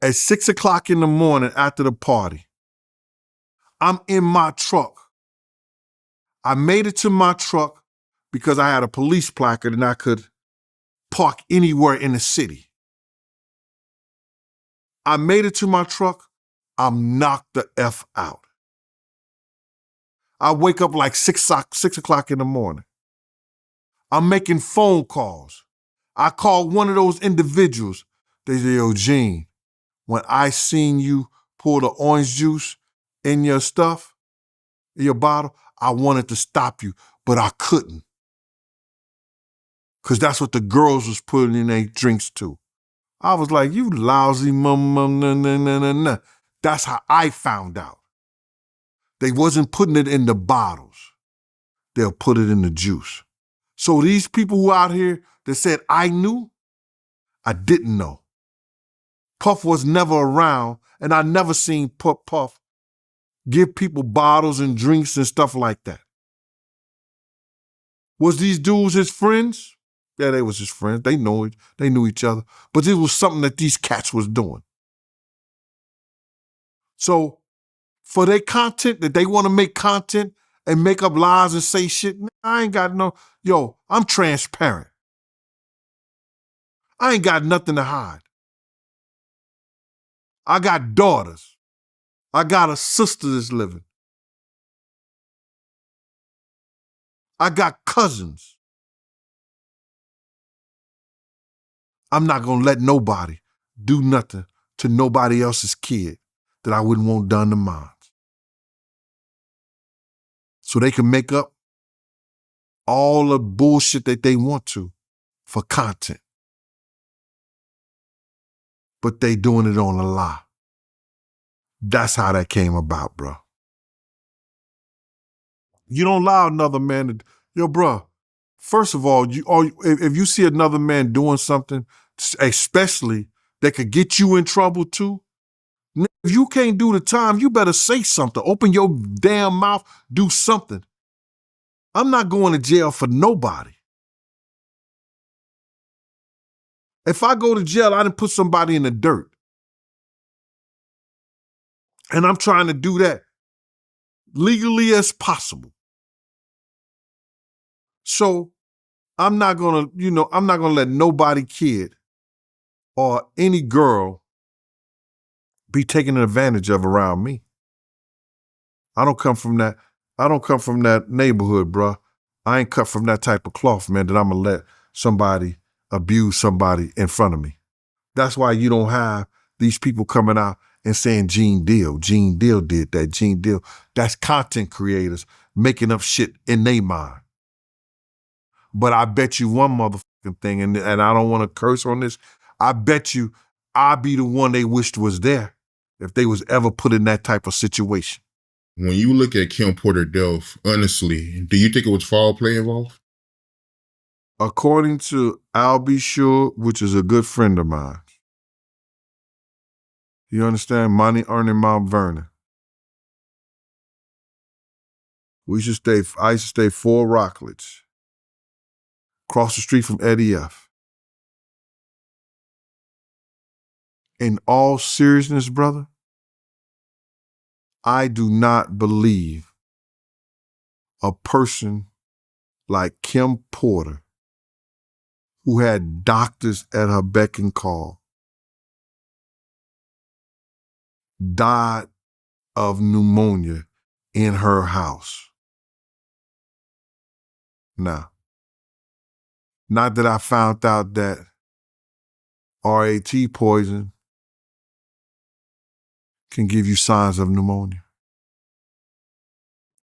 At 6 o'clock in the morning after the party, I'm in my truck. I made it to my truck because I had a police placard and I could park anywhere in the city. I made it to my truck. I'm knocked the F out. I wake up like 6 o'clock in the morning. I'm making phone calls. I call one of those individuals. They say, yo, Gene, when I seen you pour the orange juice in your stuff, in your bottle, I wanted to stop you, but I couldn't. Because that's what the girls was putting in their drinks too. I was like, you lousy nah. That's how I found out. They wasn't putting it in the bottles. They'll put it in the juice. So these people who out here that said I knew, I didn't know. Puff was never around, and I never seen Puff give people bottles and drinks and stuff like that. Was these dudes his friends? Yeah, they was his friends. They knew each other. But it was something that these cats was doing. So for their content, that they want to make content and make up lies and say shit, I ain't got I'm transparent. I ain't got nothing to hide. I got daughters. I got a sister that's living. I got cousins. I'm not going to let nobody do nothing to nobody else's kid that I wouldn't want done to mine. So they can make up all the bullshit that they want to for content. But they doing it on a lie. That's how that came about, bro. You don't allow another man to, yo, bro, first of all, if you see another man doing something, especially that could get you in trouble too, if you can't do the time, you better say something. Open your damn mouth, do something. I'm not going to jail for nobody. If I go to jail, I done put somebody in the dirt. And I'm trying to do that legally as possible. So I'm not gonna let nobody kid or any girl be taken advantage of around me. I don't come from that neighborhood, bro. I ain't cut from that type of cloth, man, that I'm gonna let somebody abuse somebody in front of me. That's why you don't have these people coming out and saying Gene Deal did that, Gene Deal. That's content creators making up shit in their mind. But I bet you one motherfucking thing, and I don't want to curse on this, I bet you I'll be the one they wished was there if they was ever put in that type of situation. When you look at Kim Porter death, honestly, do you think it was foul play involved? According to Albie Shore, which is a good friend of mine, you understand, money earning Mount Vernon. I used to stay 4 Rockledge, across the street from Eddie F. In all seriousness, brother, I do not believe a person like Kim Porter, who had doctors at her beck and call, died of pneumonia in her house. Now, not that I found out that RAT poison can give you signs of pneumonia.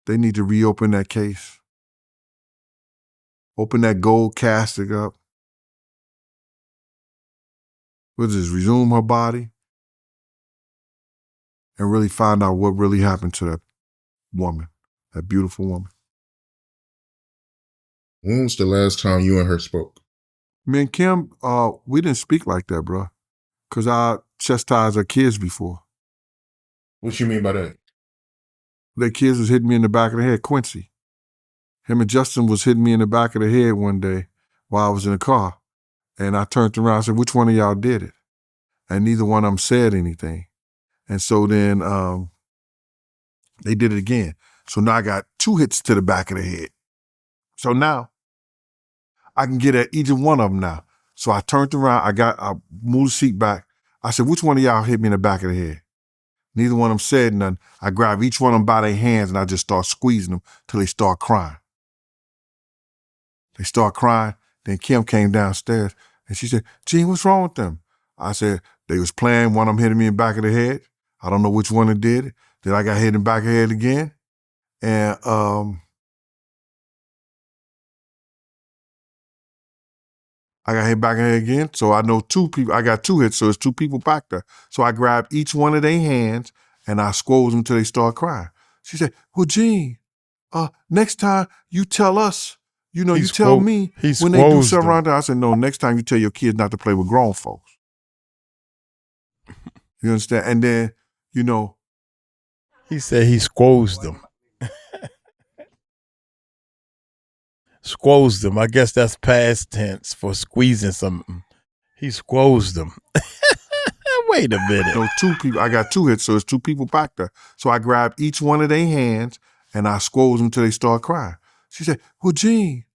They need to reopen that case. Open that gold casket up. We'll just resume her body and really find out what really happened to that woman, that beautiful woman. When was the last time you and her spoke? Me and Kim, we didn't speak like that, bro, because I chastised her kids before. What you mean by that? Their kids was hitting me in the back of the head, Quincy. Him and Justin was hitting me in the back of the head one day while I was in the car. And I turned around and said, which one of y'all did it? And neither one of them said anything. And so then they did it again. So now I got 2 hits to the back of the head. So now I can get at each one of them now. So I turned around, I moved the seat back. I said, which one of y'all hit me in the back of the head? Neither one of them said nothing. I grabbed each one of them by their hands and I just start squeezing them till they start crying. They start crying. Then Kim came downstairs and she said, Gene, what's wrong with them? I said, they was playing, one of them hitting me in the back of the head. I don't know which one it did. Then I got hit in the back of the head again. And I got hit back in the head again. So I know 2 people, I got 2 hits, so it's 2 people back there. So I grabbed each one of their hands and I squoze them till they start crying. She said, well, Gene, next time you tell us, you tell me when they do something around there. I said, no, next time you tell your kids not to play with grown folks. You understand? And then, he said he squozed them. Squozed them. I guess that's past tense for squeezing something. He squozed them. Wait a minute. No, 2 people. I got 2 hits, so it's 2 people back there. So I grabbed each one of their hands and I squoze them till they start crying. She said, well, Gene,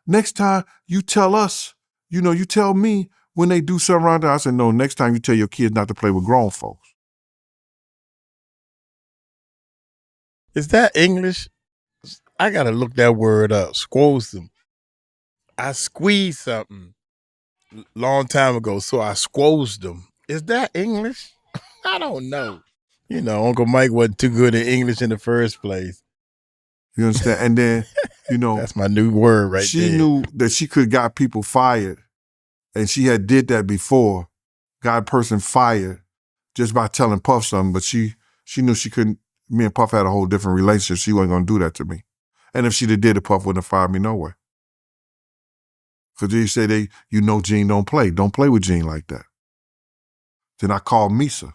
next time you tell us, you tell me when they do something around there. I said, no, next time you tell your kids not to play with grown folks. Is that English? I gotta look that word up. Squoze. I squeezed something long time ago, so I squozed them. Is that English? I don't know. You know, Uncle Mike wasn't too good at English in the first place. You understand? And then, you know, That's my new word right she there. knew that she could got people fired, and she had did that before, got a person fired just by telling Puff something, but she knew she couldn't, me and Puff had a whole different relationship. She wasn't gonna do that to me. And if she'd have did it, Puff wouldn't have fired me no way. Because they say you know Gene don't play with Gene like that. Then I called Misa.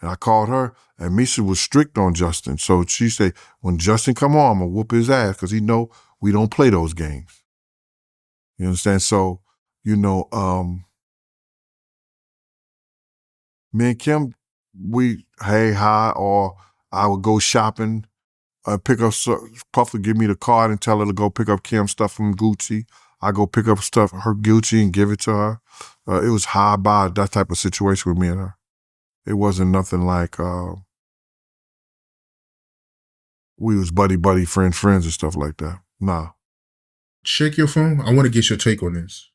And I called her, and Misa was strict on Justin. So she said, when Justin come on, I'm going to whoop his ass because he know we don't play those games. You understand? So, you know, me and Kim, we, hey, hi, or I would go shopping, pick up, Puff would give me the card and tell her to go pick up Kim's stuff from Gucci. I go pick up stuff, her Gucci, and give it to her. It was high by that type of situation with me and her. It wasn't nothing like we was buddy, friends and stuff like that. Nah. Check your phone. I want to get your take on this.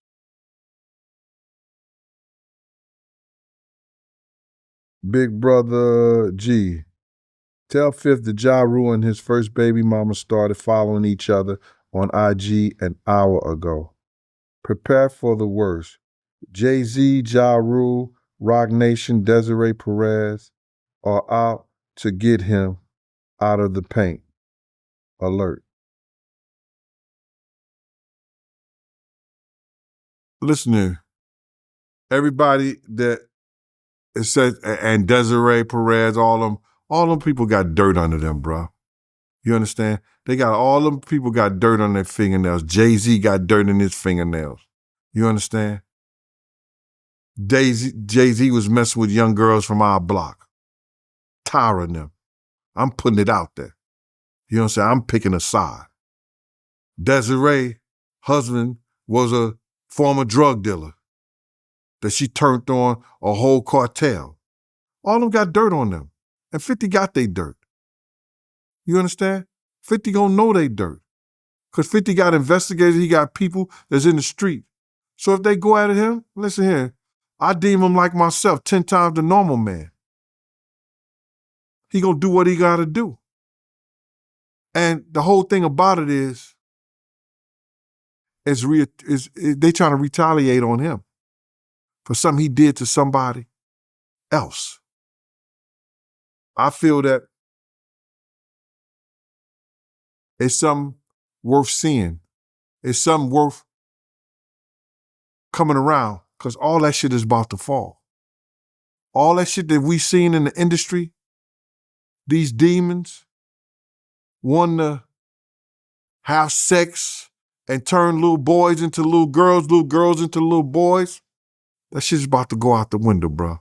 Big brother G. Tell Fifth that Ja Rule and his first baby mama started following each other on IG an hour ago. Prepare for the worst. Jay-Z, Ja Rule, Roc Nation, Desiree Perez are out to get him out of the paint. Alert. Listen here. Everybody that it says, and Desiree Perez, all them people got dirt under them, bro. You understand? All them people got dirt on their fingernails. Jay-Z got dirt in his fingernails. You understand? Jay-Z was messing with young girls from our block. Tiring them. I'm putting it out there. You know what I'm saying? I'm picking a side. Desiree, husband, was a former drug dealer that she turned on a whole cartel. All of them got dirt on them. And 50 got they dirt. You understand? 50 gonna know they dirt. Because 50 got investigators, he got people that's in the street. So if they go at him, listen here, I deem him like myself, 10 times the normal man. He gonna do what he gotta do. And the whole thing about it is they trying to retaliate on him for something he did to somebody else. I feel that it's something worth seeing. It's something worth coming around because all that shit is about to fall. All that shit that we seen in the industry, these demons want to have sex and turn little boys into little girls into little boys. That shit's about to go out the window, bro.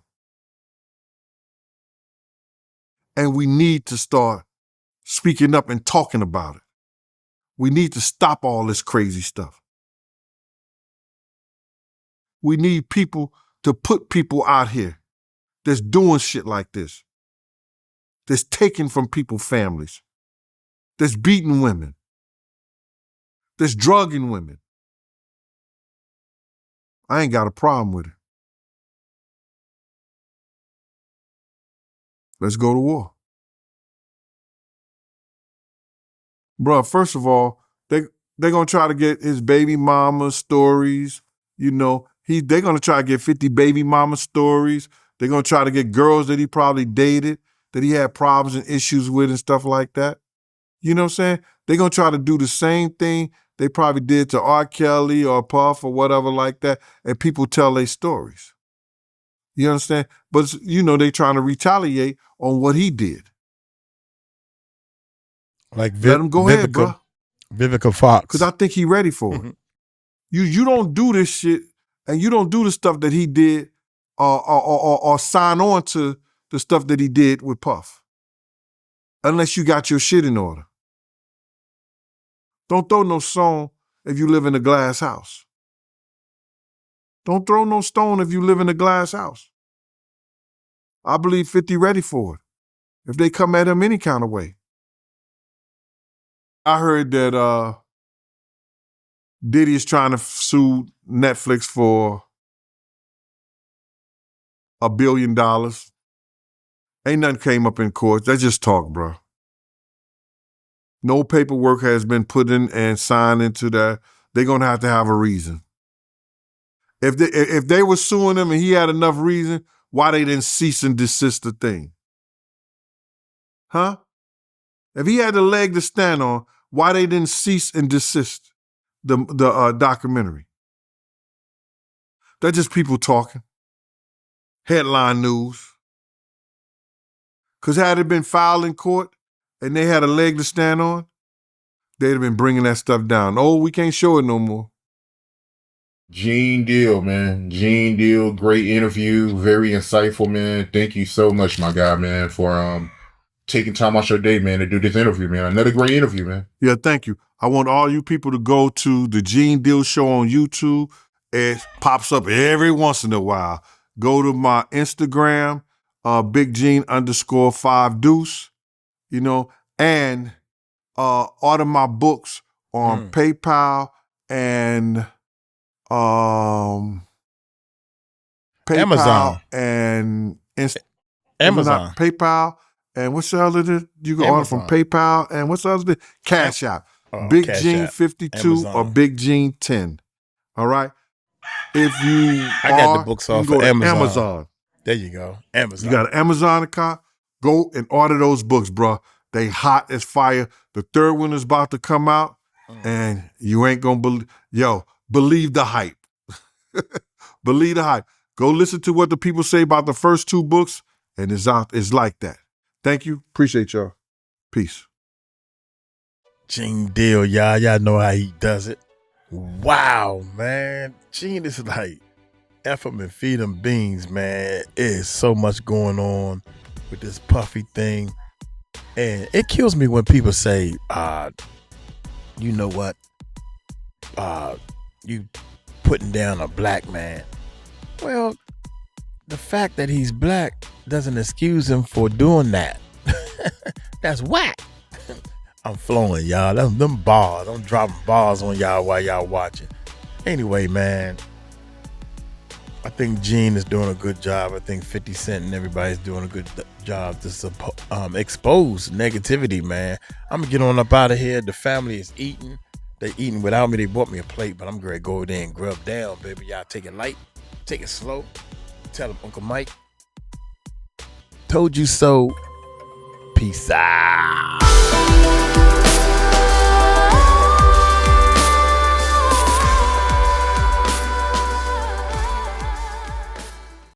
And we need to start speaking up and talking about it. We need to stop all this crazy stuff. We need people to put people out here that's doing shit like this, that's taking from people's families, that's beating women, that's drugging women. I ain't got a problem with it. Let's go to war. Bruh, first of all, they're going to try to get his baby mama stories. You know, they're going to try to get 50 baby mama stories. They're going to try to get girls that he probably dated, that he had problems and issues with and stuff like that. You know what I'm saying? They're going to try to do the same thing they probably did to R. Kelly or Puff or whatever like that, and people tell their stories. You understand? But, you know, they trying to retaliate on what he did. Like let him go ahead, bro. Vivica Fox. Because I think he ready for it. You don't do this shit, and you don't do the stuff that he did or sign on to the stuff that he did with Puff. Unless you got your shit in order. Don't throw no stone if you live in a glass house. Don't throw no stone if you live in a glass house. I believe 50 ready for it. If they come at him any kind of way. I heard that Diddy is trying to sue Netflix for $1 billion. Ain't nothing came up in court. That's just talk, bro. No paperwork has been put in and signed into that. They're gonna have to have a reason. If they were suing him and he had enough reason, why they didn't cease and desist the thing? Huh? If he had a leg to stand on, why they didn't cease and desist the documentary? That's just people talking. Headline news. Because had it been filed in court and they had a leg to stand on, they'd have been bringing that stuff down. Oh, we can't show it no more. Gene Deal, man. Gene Deal, great interview, very insightful, man. Thank you so much, my guy, man, for taking time out your day, man, to do this interview, man. Another great interview, man. Yeah, thank you. I want all you people to go to the Gene Deal Show on YouTube. It pops up every once in a while. Go to my Instagram, BigGene_5 Deuce, and order my books on PayPal and PayPal Amazon and Amazon. PayPal and what's the other? You can order from PayPal and what's the other? CashApp. Big Cash Gene App. 52 Amazon. or Big Gene 10. All right. If you I got the books off you can go of to Amazon. Amazon. There you go. Amazon. You got an Amazon account? Go and order those books, bro. They hot as fire. The third one is about to come out, and you ain't gonna believe. Believe the hype. Believe the hype. Go listen to what the people say about the first two books, and it's like that. Thank you. Appreciate y'all. Peace. Gene Deal, y'all. Y'all know how he does it. Wow, man. Gene is like F him and feed him beans, man. It is so much going on with this puffy thing. And it kills me when people say, you know what? You putting down a black man. Well, the fact that he's black doesn't excuse him for doing that. That's whack. I'm flowing, y'all. Them bars. I'm dropping bars on y'all while y'all watching. Anyway, man, I think Gene is doing a good job. I think 50 Cent and everybody's doing a good job to expose negativity, man. I'm gonna get on up out of here. The family is eating. They eating without me. They bought me a plate, but I'm gonna go there and grub down, baby. Y'all take it light, take it slow. Tell him, Uncle Mike, told you so. Peace out.